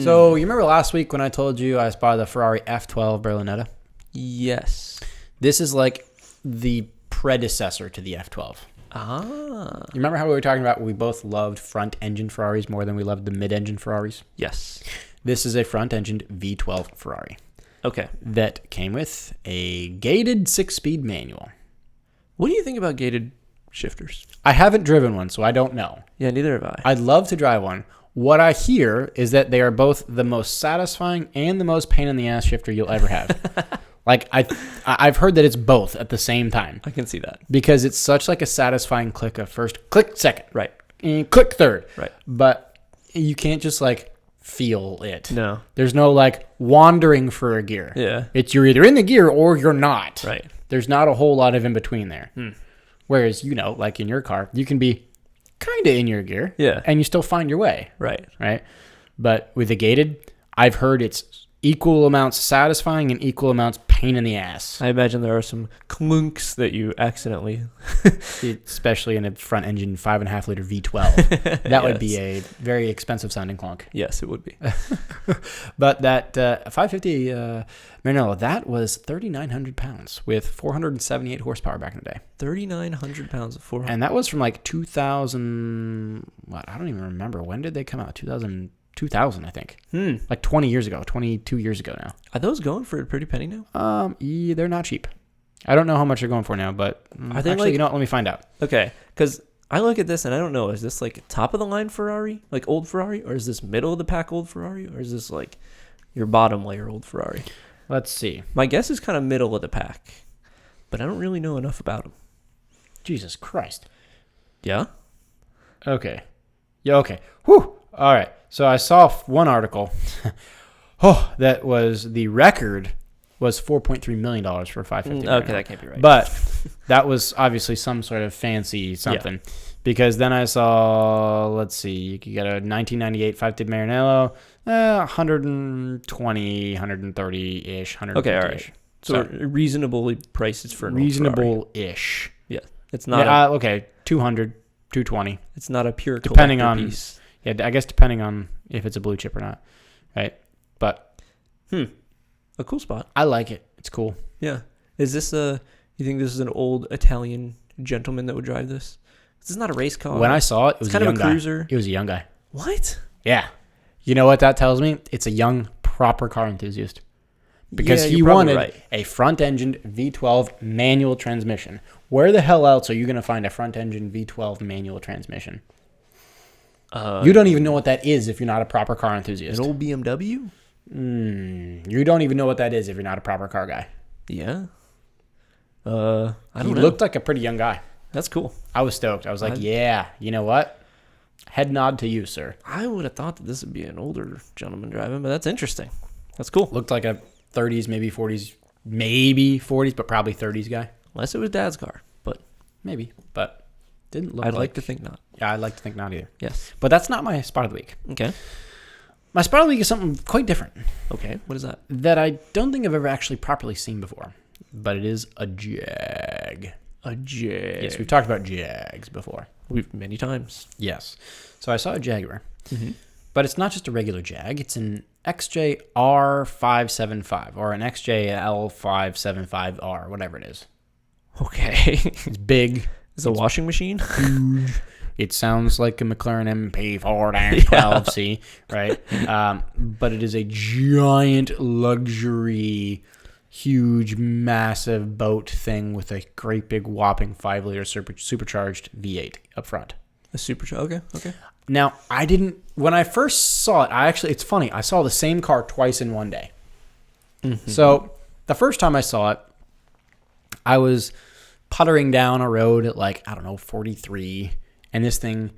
Speaker 1: So, you remember last week when I told you I spotted the Ferrari F12 Berlinetta?
Speaker 2: Yes.
Speaker 1: This is like the predecessor to the F12.
Speaker 2: Ah.
Speaker 1: You remember how we were talking about we both loved front-engine Ferraris more than we loved the mid-engine Ferraris?
Speaker 2: Yes.
Speaker 1: This is a front-engined V12 Ferrari
Speaker 2: Okay.
Speaker 1: that came with a gated 6-speed manual.
Speaker 2: What do you think about gated shifters?
Speaker 1: I haven't driven one, so I don't know.
Speaker 2: Yeah, neither have I.
Speaker 1: I'd love to drive one. What I hear is that they are both the most satisfying and the most pain-in-the-ass shifter you'll ever have. Like, I've heard that it's both at the same time.
Speaker 2: I can see that.
Speaker 1: Because it's such like a satisfying click of first, click second.
Speaker 2: Right.
Speaker 1: And click third.
Speaker 2: Right.
Speaker 1: But you can't just like feel it.
Speaker 2: No.
Speaker 1: There's no like wandering for a gear.
Speaker 2: Yeah.
Speaker 1: It's you're either in the gear or you're not.
Speaker 2: Right.
Speaker 1: There's not a whole lot of in between there. Whereas, like in your car, you can be kind of in your gear.
Speaker 2: Yeah.
Speaker 1: And you still find your way.
Speaker 2: Right.
Speaker 1: Right. But with the gated, I've heard it's equal amounts satisfying and equal amounts pain in the ass.
Speaker 2: I imagine there are some clunks that you accidentally...
Speaker 1: Especially in a front engine 5.5 liter V12. That would be a very expensive sounding clunk.
Speaker 2: Yes, it would be.
Speaker 1: But that 550 Marinello, that was 3,900 pounds with 478 horsepower back in the day.
Speaker 2: 3,900 pounds of 400.
Speaker 1: And that was from like 2000, I don't even remember. When did they come out? 2000, I think. Like 20 years ago, 22 years ago now.
Speaker 2: Are those going for a pretty penny now?
Speaker 1: Yeah, they're not cheap. I don't know how much they're going for now, but
Speaker 2: Are they
Speaker 1: actually, let me find out.
Speaker 2: Okay, because I look at this and I don't know, is this like top of the line Ferrari, like old Ferrari, or is this middle of the pack old Ferrari, or is this like your bottom layer old Ferrari?
Speaker 1: Let's see.
Speaker 2: My guess is kind of middle of the pack, but I don't really know enough about them.
Speaker 1: Jesus Christ.
Speaker 2: Yeah?
Speaker 1: Okay. Yeah, okay. Whew. All right. So I saw one article. That was the record was $4.3 million for a 550.
Speaker 2: Okay, that can't be right.
Speaker 1: But that was obviously some sort of fancy something. Yeah. Because then I saw, let's see, you could get a 1998 550 Marinello, 120, 130-ish, 150-ish.
Speaker 2: Okay, all right. So reasonably prices for an
Speaker 1: reasonable-ish.
Speaker 2: Yeah. It's not
Speaker 1: okay, 200, 220.
Speaker 2: It's not a pure
Speaker 1: depending on
Speaker 2: piece.
Speaker 1: Yeah, I guess depending on if it's a blue chip or not. Right? But
Speaker 2: a cool spot.
Speaker 1: I like it. It's cool.
Speaker 2: Yeah. Is this you think this is an old Italian gentleman that would drive this? This is not a race car.
Speaker 1: When I saw it, it was
Speaker 2: kind
Speaker 1: a young
Speaker 2: of a cruiser.
Speaker 1: Guy. It was a young guy.
Speaker 2: What?
Speaker 1: Yeah. You know what that tells me? It's a young, proper car enthusiast. Because he wanted a front-engined V12 manual transmission. Where the hell else are you going to find a front-engined V12 manual transmission? You don't even know what that is if you're not a proper car enthusiast.
Speaker 2: An old BMW?
Speaker 1: You don't even know what that is if you're not a proper car guy.
Speaker 2: Yeah. I don't know.
Speaker 1: He looked like a pretty young guy.
Speaker 2: That's cool.
Speaker 1: I was stoked. I was like, yeah, you know what? Head nod to you, sir.
Speaker 2: I would have thought that this would be an older gentleman driving, but that's interesting. That's cool.
Speaker 1: Looked like a 30s, maybe 40s, maybe 40s, but probably 30s guy.
Speaker 2: Unless it was Dad's car, but
Speaker 1: maybe. But Didn't look
Speaker 2: I'd like to think not.
Speaker 1: Yeah, I'd like to think not either.
Speaker 2: Yes.
Speaker 1: But that's not my spot of the week.
Speaker 2: Okay.
Speaker 1: My spot of the week is something quite different
Speaker 2: Okay. What is that?
Speaker 1: that I don't think I've ever actually properly seen before. But it is a Jag.
Speaker 2: A Jag.
Speaker 1: Yes, we've talked about Jags before.
Speaker 2: We've many times.
Speaker 1: Yes. So I saw a Jaguar.
Speaker 2: Mm-hmm.
Speaker 1: But it's not just a regular Jag. It's an XJR575 or an XJL575R, whatever it is.
Speaker 2: Okay.
Speaker 1: It's big.
Speaker 2: Is it a washing machine?
Speaker 1: Huge. It sounds like a McLaren MP4-12C, right? But it is a giant luxury, huge, massive boat thing with a great big whopping 5-liter supercharged V8 up front.
Speaker 2: A supercharger. Okay.
Speaker 1: Now, when I first saw it, it's funny, I saw the same car twice in one day. Mm-hmm. So the first time I saw it, I was puttering down a road at 43, and this thing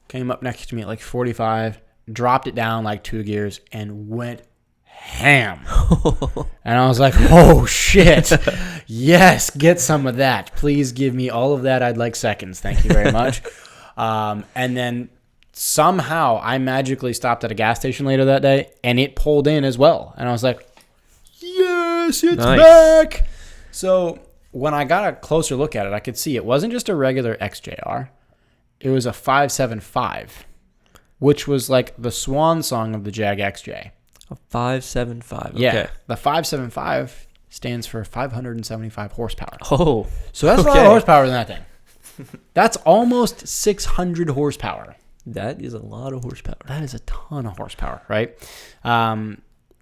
Speaker 1: came up next to me at 45, dropped it down 2 gears, and went ham. And I was like, oh shit, yes, get some of that. Please give me all of that. I'd like seconds. Thank you very much. And then somehow I magically stopped at a gas station later that day, and it pulled in as well. And I was like, yes, it's back. So when I got a closer look at it, I could see it wasn't just a regular XJR. It was a 575, which was the swan song of the Jag XJ.
Speaker 2: A 575. Okay.
Speaker 1: Yeah. The 575 stands for 575 horsepower.
Speaker 2: Oh.
Speaker 1: So that's a lot of horsepower in that thing. That's almost 600 horsepower.
Speaker 2: That is a lot of horsepower.
Speaker 1: That is a ton of horsepower, right?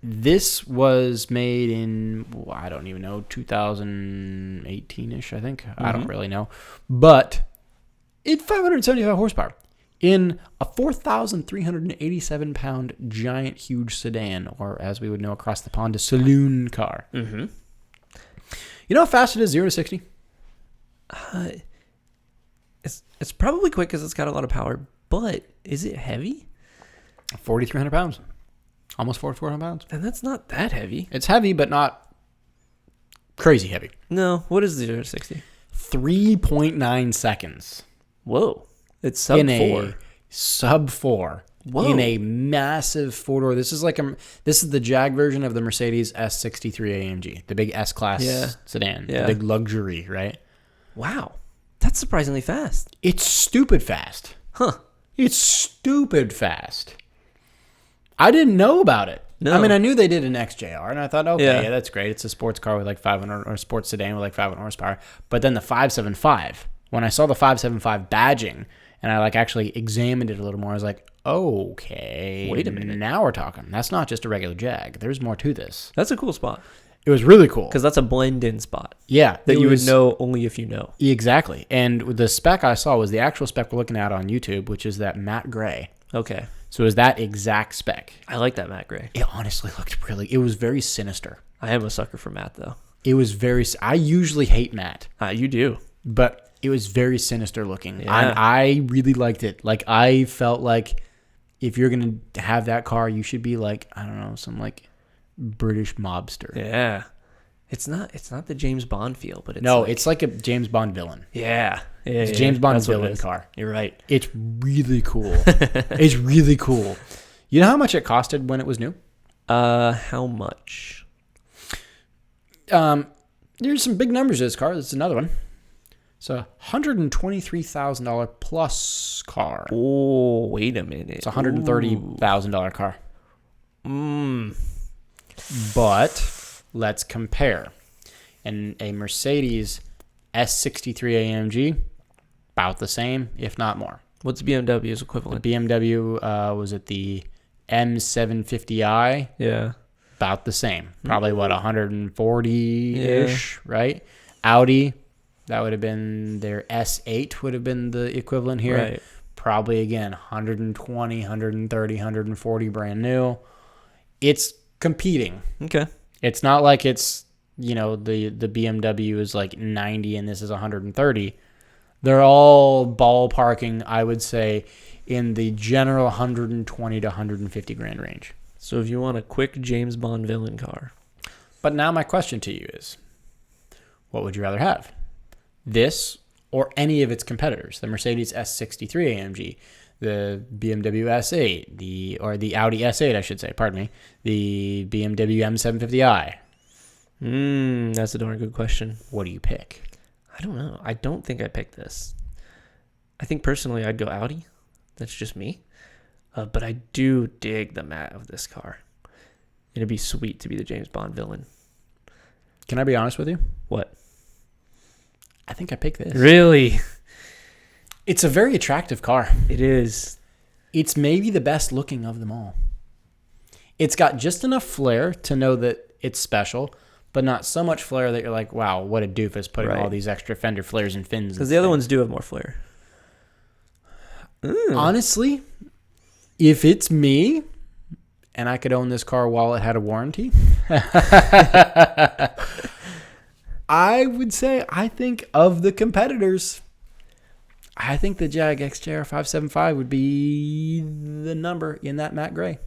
Speaker 1: This was made in, I don't even know, 2018-ish, I think. Mm-hmm. I don't really know. But it's 575 horsepower in a 4,387-pound giant, huge sedan, or as we would know across the pond, a saloon car.
Speaker 2: Mm-hmm.
Speaker 1: You know how fast it is 0 to 60?
Speaker 2: It's probably quick because it's got a lot of power, but is it heavy?
Speaker 1: 4,300 pounds. Almost 4,400 pounds.
Speaker 2: And that's not that heavy.
Speaker 1: It's heavy, but not crazy heavy.
Speaker 2: No. What is 0 to 60?
Speaker 1: 3.9 seconds.
Speaker 2: Whoa. It's sub 4.
Speaker 1: Sub 4.
Speaker 2: Whoa.
Speaker 1: In a massive 4-door. This is the Jag version of the Mercedes S63 AMG, the big S-Class sedan, the big luxury, right?
Speaker 2: Wow. That's surprisingly fast.
Speaker 1: It's stupid fast.
Speaker 2: Huh.
Speaker 1: It's stupid fast. I didn't know about it. No. I mean, I knew they did an XJR, and I thought, okay, yeah, that's great. It's a sports car with 500, or a sports sedan with 500 horsepower. But then the 575, when I saw the 575 badging, and I actually examined it a little more, I was like, okay,
Speaker 2: wait a minute.
Speaker 1: Now we're talking. That's not just a regular Jag. There's more to this.
Speaker 2: That's a cool spot.
Speaker 1: It was really cool.
Speaker 2: Because that's a blend-in spot.
Speaker 1: Yeah.
Speaker 2: That you would know only if you know.
Speaker 1: Exactly. And the spec I saw was the actual spec we're looking at on YouTube, which is that matte gray.
Speaker 2: Okay.
Speaker 1: So it was that exact spec.
Speaker 2: I like that matte gray.
Speaker 1: It honestly looked it was very sinister.
Speaker 2: I am a sucker for matte, though.
Speaker 1: It was I usually hate matte.
Speaker 2: You do.
Speaker 1: But it was very sinister looking.
Speaker 2: Yeah.
Speaker 1: And I really liked it. I felt like if you're going to have that car, you should be I don't know, some British mobster.
Speaker 2: Yeah. It's not the James Bond feel, but it's
Speaker 1: it's like a James Bond villain.
Speaker 2: Yeah.
Speaker 1: It's a James Bond villain car.
Speaker 2: You're right.
Speaker 1: It's really cool. It's really cool. You know how much it costed when it was new?
Speaker 2: How much?
Speaker 1: There's some big numbers in this car. This is another one. It's a $123,000 plus car.
Speaker 2: Oh, wait a minute.
Speaker 1: It's a $130,000 car. But let's compare. And a Mercedes S63 AMG, about the same, if not more.
Speaker 2: What's BMW's equivalent?
Speaker 1: The BMW was at the M750i.
Speaker 2: Yeah.
Speaker 1: About the same. Probably, 140-ish, right? Audi, that would have been their S8 would have been the equivalent here.
Speaker 2: Right.
Speaker 1: Probably, again, 120, 130, 140 brand new. It's competing.
Speaker 2: Okay.
Speaker 1: It's not like it's, the BMW is 90 and this is 130. They're all ballparking, I would say, in the general 120 to 150 grand range.
Speaker 2: So if you want a quick James Bond villain car.
Speaker 1: But now my question to you is, what would you rather have? This or any of its competitors. The Mercedes S63 AMG, the BMW S8, the Audi S8, I should say, pardon me, the BMW M750i.
Speaker 2: That's a darn good question.
Speaker 1: What do you pick?
Speaker 2: I don't know. I don't think I picked this. I think personally I'd go Audi. That's just me. But I do dig the matte of this car. It'd be sweet to be the James Bond villain.
Speaker 1: Can I be honest with you?
Speaker 2: What?
Speaker 1: I think I picked this.
Speaker 2: Really?
Speaker 1: It's a very attractive car.
Speaker 2: It is.
Speaker 1: It's maybe the best looking of them all. It's got just enough flair to know that it's special, but not so much flair that you're like, wow, what a doofus putting all these extra fender flares and fins.
Speaker 2: Because the other ones do have more flair.
Speaker 1: Honestly, if it's me and I could own this car while it had a warranty, I would say I think of the competitors, I think the Jag XJR 575 would be the number in that matte gray.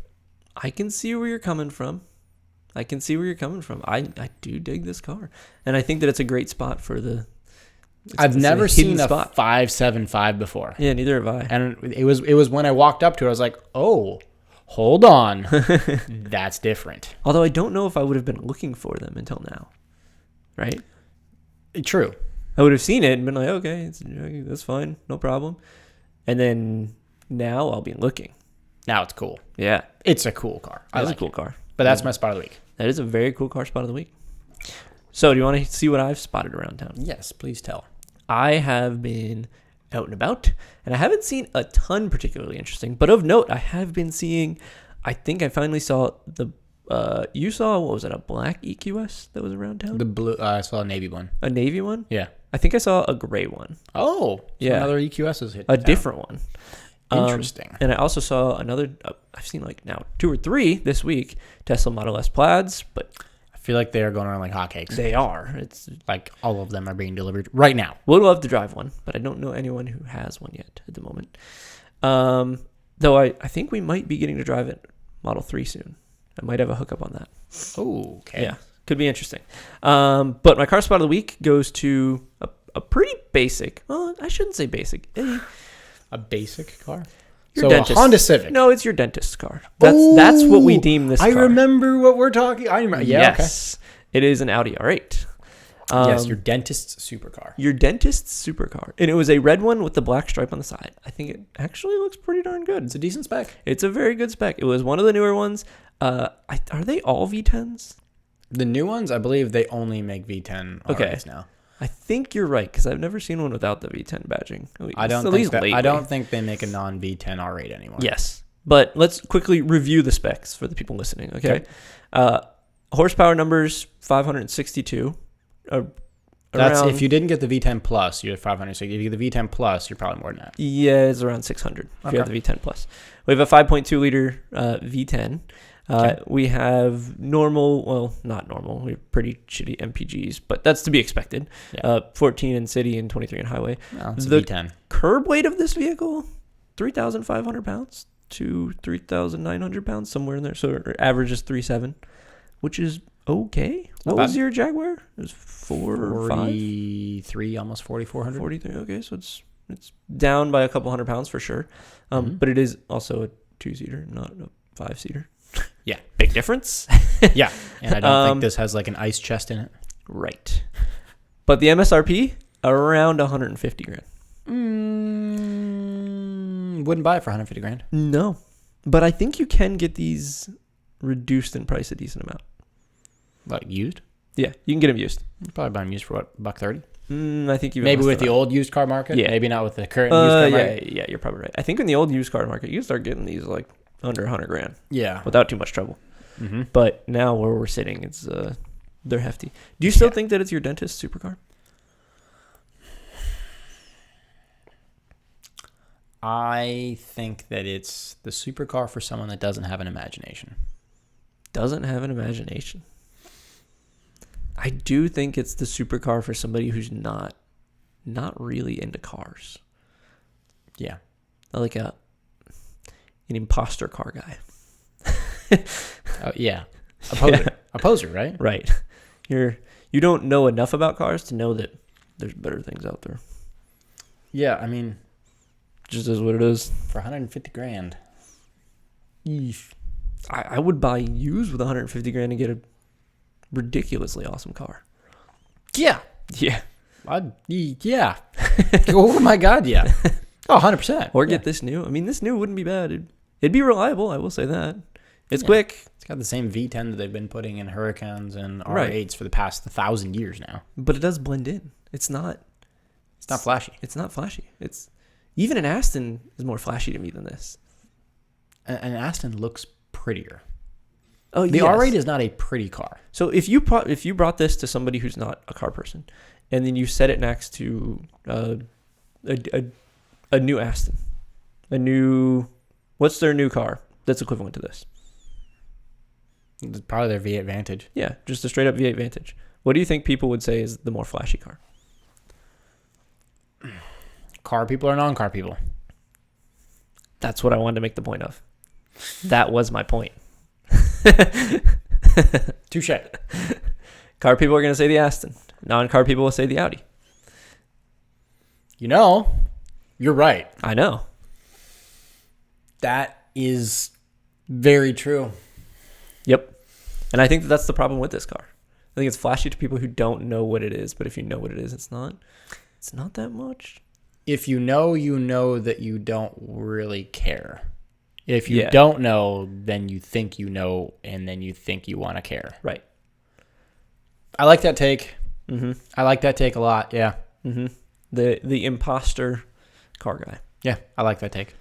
Speaker 2: I can see where you're coming from. I do dig this car. And I think that it's a great spot for the...
Speaker 1: I've never seen a 575 before.
Speaker 2: Yeah, neither have I.
Speaker 1: And it was when I walked up to it, I was like, oh, hold on. That's different.
Speaker 2: Although I don't know if I would have been looking for them until now. Right?
Speaker 1: True.
Speaker 2: I would have seen it and been like, okay, that's fine. No problem. And then now I'll be looking.
Speaker 1: Now it's cool.
Speaker 2: Yeah.
Speaker 1: It's a cool car.
Speaker 2: It's a cool car.
Speaker 1: But that's my spot of the week.
Speaker 2: That is a very cool car spot of the week. So do you want to see what I've spotted around town?
Speaker 1: Yes, please tell.
Speaker 2: I have been out and about, and I haven't seen a ton particularly interesting. But of note, I have been seeing, I think I finally saw you saw, what was it, a black EQS that was around town?
Speaker 1: The blue, I saw a navy one.
Speaker 2: A navy one?
Speaker 1: Yeah.
Speaker 2: I think I saw a gray one.
Speaker 1: Oh, so
Speaker 2: yeah.
Speaker 1: Another EQS has hit
Speaker 2: a
Speaker 1: town.
Speaker 2: Different one.
Speaker 1: Interesting.
Speaker 2: And I also saw another, I've seen like now 2 or 3 this week, Tesla Model S Plaids, but
Speaker 1: I feel like they are going around like hotcakes.
Speaker 2: they are. It's
Speaker 1: like all of them are being delivered right now.
Speaker 2: would love to drive one, but I don't know anyone who has one yet at the moment. Though I think we might be getting to drive it Model 3 soon. I might have a hookup on that.
Speaker 1: Oh, okay.
Speaker 2: Yeah, could be interesting. But my car spot of the week goes to a pretty basic, well, I shouldn't say basic.
Speaker 1: A basic car?
Speaker 2: Your
Speaker 1: so
Speaker 2: dentist.
Speaker 1: a Honda Civic.
Speaker 2: No, it's your dentist's car. That's what we deem this car.
Speaker 1: I remember what we're talking. I remember. Yeah,
Speaker 2: yes. Okay. It is an Audi R8.
Speaker 1: Yes, your dentist's supercar.
Speaker 2: Your dentist's supercar. And it was a red one with the black stripe on the side. I think it actually looks pretty darn good.
Speaker 1: It's a decent spec.
Speaker 2: It's a very good spec. It was one of the newer ones. Are they all V10s?
Speaker 1: The new ones, I believe they only make V10 R8s now.
Speaker 2: I think you're right, because I've never seen one without the V10 badging.
Speaker 1: I don't think they make a non-V10 R8 anymore.
Speaker 2: Yes. But let's quickly review the specs for the people listening, okay? Horsepower numbers, 562.
Speaker 1: That's if you didn't get the V10 Plus, you're at 560. If you get the V10 Plus, you're probably more than that.
Speaker 2: Yeah, it's around 600 if you have the V10 Plus. We have a 5.2 liter V10. We have normal, well, not normal. We have pretty shitty MPGs, but that's to be expected. Yeah. 14 in city and 23 in highway.
Speaker 1: No, it's a V10.
Speaker 2: Curb weight of this vehicle, 3,500 pounds to 3,900 pounds, somewhere in there. So our average is 3.7, which is okay. What was your Jaguar? It was
Speaker 1: 43, almost 4,400.
Speaker 2: 43. Okay, so it's down by a couple hundred pounds for sure. But it is also a 2-seater, not a 5-seater.
Speaker 1: Yeah,
Speaker 2: big difference.
Speaker 1: Yeah, and I don't think this has like an ice chest in it.
Speaker 2: Right. But the MSRP around 150 grand.
Speaker 1: Wouldn't buy it for 150 grand.
Speaker 2: No, but I think you can get these reduced in price a decent amount.
Speaker 1: Like used?
Speaker 2: Yeah, you can get them used.
Speaker 1: You'd probably buy them used for what, $130?
Speaker 2: I think you
Speaker 1: maybe with the old used car market.
Speaker 2: Yeah,
Speaker 1: maybe not with the current used car market.
Speaker 2: Yeah, you're probably right. I think in the old used car market, you start getting these like under 100 grand.
Speaker 1: Yeah,
Speaker 2: without too much trouble.
Speaker 1: Mm-hmm.
Speaker 2: But now where we're sitting, it's they're hefty. Do you still think that it's your dentist's supercar?
Speaker 1: I think that it's the supercar for someone that doesn't have an imagination.
Speaker 2: Doesn't have an imagination. I do think it's the supercar for somebody who's not really into cars.
Speaker 1: Yeah.
Speaker 2: Like an imposter car guy.
Speaker 1: Yeah. A poser. Yeah. A poser, right?
Speaker 2: Right. You don't know enough about cars to know that there's better things out there.
Speaker 1: Yeah, I mean,
Speaker 2: Just is what it is.
Speaker 1: for 150 grand. Eesh.
Speaker 2: I would buy used with 150 grand and get a ridiculously awesome car.
Speaker 1: Yeah.
Speaker 2: Yeah.
Speaker 1: Yeah. Oh my God, yeah. Oh, 100%.
Speaker 2: Or get this new. I mean, this new wouldn't be bad. It'd be reliable, I will say that. It's quick.
Speaker 1: It's got the same V10 that they've been putting in Hurricanes and R8s
Speaker 2: Right.
Speaker 1: for the past 1,000 years now.
Speaker 2: But it does blend in. It's not
Speaker 1: Flashy.
Speaker 2: It's not flashy. It's even an Aston is more flashy to me than this.
Speaker 1: An Aston looks prettier.
Speaker 2: Oh,
Speaker 1: The
Speaker 2: yes.
Speaker 1: R8 is not a pretty car.
Speaker 2: So if you brought this to somebody who's not a car person, and then you set it next to a new Aston, what's their new car that's equivalent to this?
Speaker 1: It's probably their V8 Vantage.
Speaker 2: Yeah, just a straight up V8 Vantage. What do you think people would say is the more flashy car?
Speaker 1: Car people or non-car people?
Speaker 2: That's what I wanted to make the point of. That was my point.
Speaker 1: Touche.
Speaker 2: Car people are going to say the Aston. Non-car people will say the Audi.
Speaker 1: You know, you're right.
Speaker 2: I know.
Speaker 1: That is very true.
Speaker 2: Yep. And I think that's the problem with this car. I think it's flashy to people who don't know what it is, but if you know what it is, it's not that much.
Speaker 1: If you know that you don't really care. If you
Speaker 2: Yeah.
Speaker 1: don't know, then you think you know, and then you think you want to care.
Speaker 2: Right.
Speaker 1: I like that take.
Speaker 2: Mm-hmm.
Speaker 1: I like that take a lot. Yeah.
Speaker 2: Mm-hmm. The imposter car guy.
Speaker 1: Yeah, I like that take.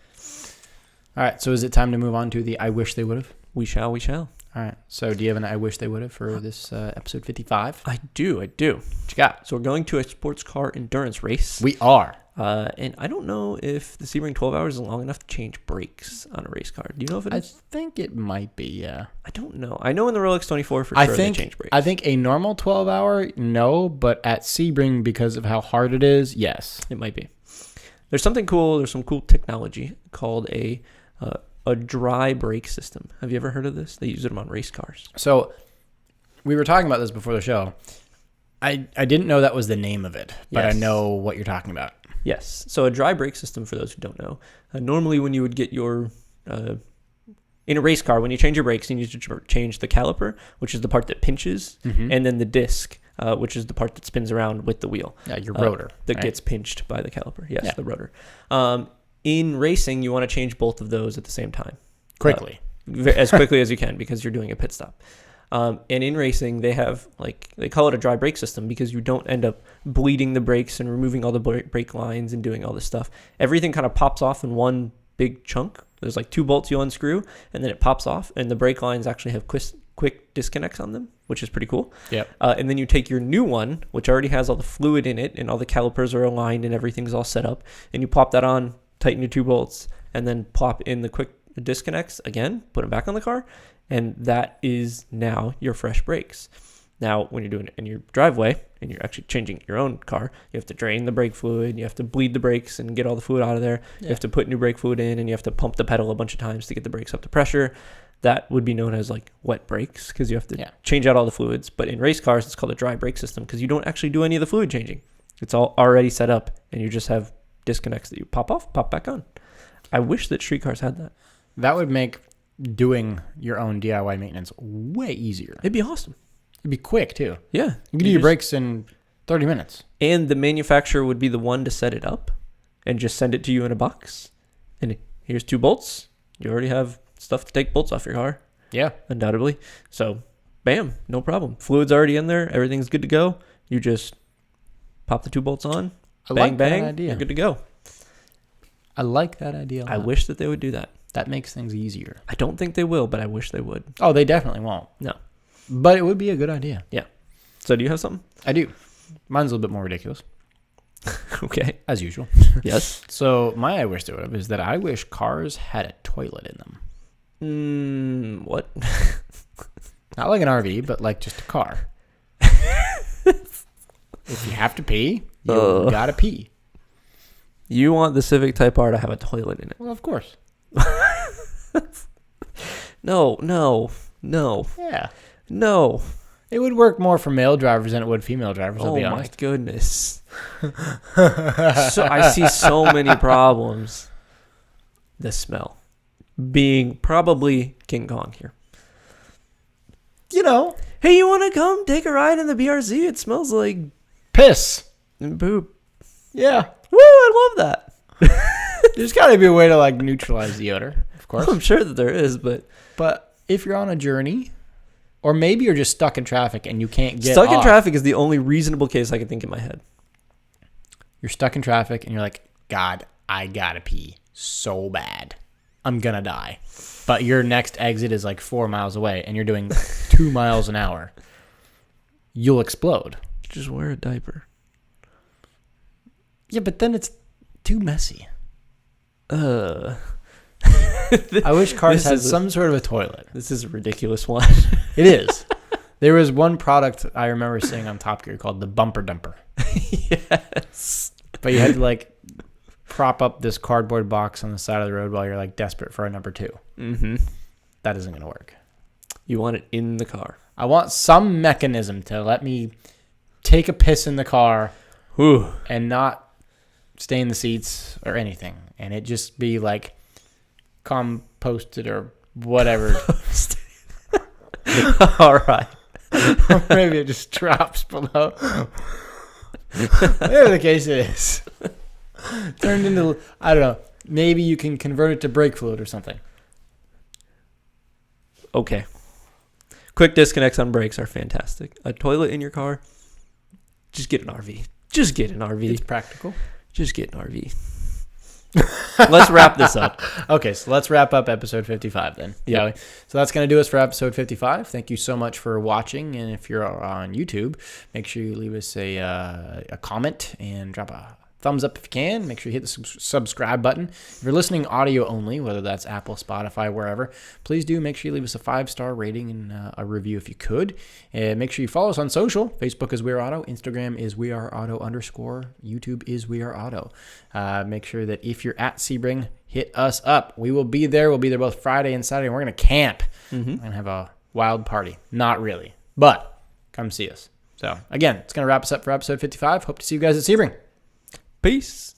Speaker 1: All right, so is it time to move on to the I wish they would have?
Speaker 2: We shall.
Speaker 1: All right, so do you have an I wish they would have for this episode 55?
Speaker 2: I do.
Speaker 1: What you got?
Speaker 2: So we're going to a sports car endurance race.
Speaker 1: We are.
Speaker 2: And I don't know if the Sebring 12 hours is long enough to change brakes on a race car. Do you know if it
Speaker 1: I
Speaker 2: is?
Speaker 1: think it might be, yeah.
Speaker 2: I don't know. I know in the Rolex 24 for sure they change brakes.
Speaker 1: I think a normal 12-hour, no, but at Sebring, because of how hard it is, yes.
Speaker 2: It might be. There's something cool. There's some cool technology called a dry brake system. Have you ever heard of this? They use it on race cars.
Speaker 1: So we were talking about this before the show. I didn't know that was the name of it, but
Speaker 2: Yes.
Speaker 1: I know what you're talking about.
Speaker 2: Yes. So a dry brake system, for those who don't know, normally when you would get your in a race car, when you change your brakes, you need to change the caliper, which is the part that pinches, and then the disc, which is the part that spins around with the wheel.
Speaker 1: Yeah, your rotor.
Speaker 2: That
Speaker 1: right?
Speaker 2: gets pinched by the caliper. Yes,
Speaker 1: Yeah.
Speaker 2: the rotor. In racing, you want to change both of those at the same time.
Speaker 1: Quickly.
Speaker 2: As quickly as you can, because you're doing a pit stop. And in racing, they have, they call it a dry brake system because you don't end up bleeding the brakes and removing all the brake lines and doing all this stuff. Everything kind of pops off in one big chunk. There's like 2 bolts you unscrew, and then it pops off, and the brake lines actually have quick disconnects on them, which is pretty cool.
Speaker 1: Yep.
Speaker 2: And then you take your new one, which already has all the fluid in it, and all the calipers are aligned, and everything's all set up, and you pop that on, tighten your 2 bolts, and then plop in the quick disconnects again, put them back on the car, and that is now your fresh brakes. Now, when you're doing it in your driveway and you're actually changing your own car, you have to drain the brake fluid, you have to bleed the brakes and get all the fluid out of there.
Speaker 1: Yeah.
Speaker 2: You have to put new brake fluid in, and you have to pump the pedal a bunch of times to get the brakes up to pressure. That would be known as like wet brakes because you have to change out all the fluids. But in race cars, it's called a dry brake system because you don't actually do any of the fluid changing. It's all already set up, and you just have disconnects that you pop off, pop back on. I wish that street cars had that.
Speaker 1: That would make doing your own DIY maintenance way easier.
Speaker 2: It'd be awesome.
Speaker 1: It'd be quick, too.
Speaker 2: Yeah.
Speaker 1: You can do your brakes in 30 minutes.
Speaker 2: And the manufacturer would be the one to set it up and just send it to you in a box. And here's 2 bolts. You already have stuff to take bolts off your car.
Speaker 1: Yeah.
Speaker 2: Undoubtedly. So, bam, no problem. Fluid's already in there. Everything's good to go. You just pop the 2 bolts on.
Speaker 1: I
Speaker 2: bang,
Speaker 1: like
Speaker 2: bang.
Speaker 1: that idea.
Speaker 2: You're good to go.
Speaker 1: I like that idea a lot.
Speaker 2: I wish that they would do that.
Speaker 1: That makes things easier.
Speaker 2: I don't think they will, but I wish they would.
Speaker 1: Oh, they definitely won't.
Speaker 2: No.
Speaker 1: But it would be a good idea.
Speaker 2: Yeah. So do you have something?
Speaker 1: I do. Mine's a little bit more ridiculous,
Speaker 2: Okay.
Speaker 1: as usual.
Speaker 2: Yes.
Speaker 1: So my I wish they would have is that I wish cars had a toilet in them.
Speaker 2: What?
Speaker 1: Not like an RV, but like just a car. If you have to pee, you gotta pee.
Speaker 2: You want the Civic Type R to have a toilet in it?
Speaker 1: Well, of course.
Speaker 2: No.
Speaker 1: Yeah.
Speaker 2: No.
Speaker 1: It would work more for male drivers than it would female drivers, I'll
Speaker 2: Oh
Speaker 1: be
Speaker 2: my
Speaker 1: honest.
Speaker 2: goodness. So I see so many problems. The smell being probably King Kong here.
Speaker 1: You know,
Speaker 2: Hey, you want to come take a ride in the BRZ? It smells like
Speaker 1: piss.
Speaker 2: poop.
Speaker 1: Yeah.
Speaker 2: Woo, I love that.
Speaker 1: There's got to be a way to like neutralize the odor, of course.
Speaker 2: I'm sure that there is, but
Speaker 1: if you're on a journey, or maybe you're just stuck in traffic and you can't get
Speaker 2: stuck in
Speaker 1: off.
Speaker 2: traffic is the only reasonable case I can think in my head.
Speaker 1: You're stuck in traffic and you're like, God, I gotta pee so bad. I'm gonna die. But your next exit is like 4 miles away and you're doing 2 miles an hour. You'll explode.
Speaker 2: Just wear a diaper.
Speaker 1: Yeah, but then it's too messy.
Speaker 2: I
Speaker 1: I wish cars
Speaker 2: This
Speaker 1: had
Speaker 2: is
Speaker 1: some sort of a toilet.
Speaker 2: This is a ridiculous one.
Speaker 1: It is. There was one product I remember seeing on Top Gear called the Bumper Dumper.
Speaker 2: Yes.
Speaker 1: But you had to like prop up this cardboard box on the side of the road while you're like desperate for a number 2.
Speaker 2: Mm-hmm.
Speaker 1: That isn't going to work.
Speaker 2: You want it in the car.
Speaker 1: I want some mechanism to let me take a piss in the car
Speaker 2: Whew.
Speaker 1: and not stain the seats or anything. And it just be like composted or whatever.
Speaker 2: All right.
Speaker 1: Or maybe it just drops below. Whatever the case is. Turned into, I don't know, maybe you can convert it to brake fluid or something.
Speaker 2: Okay. Quick disconnects on brakes are fantastic. A toilet in your car, just get an RV. Just get an RV.
Speaker 1: It's practical.
Speaker 2: Just get an RV. Let's wrap this up.
Speaker 1: Okay, so let's wrap up episode 55 then.
Speaker 2: Yeah.
Speaker 1: So that's going to do us for episode 55. Thank you so much for watching. And if you're on YouTube, make sure you leave us a comment and drop a thumbs up if you can. Make sure you hit the subscribe button. If you're listening audio only, whether that's Apple, Spotify, wherever, please do make sure you leave us a 5-star rating and a review if you could. And make sure you follow us on social. Facebook is We Are Auto. Instagram is We Are Auto _. YouTube is We Are Auto. Make sure that if you're at Sebring, hit us up. We will be there. We'll be there both Friday and Saturday. And we're going to camp and have a wild party. Not really, but come see us. So again, it's going to wrap us up for episode 55. Hope to see you guys at Sebring.
Speaker 2: Peace.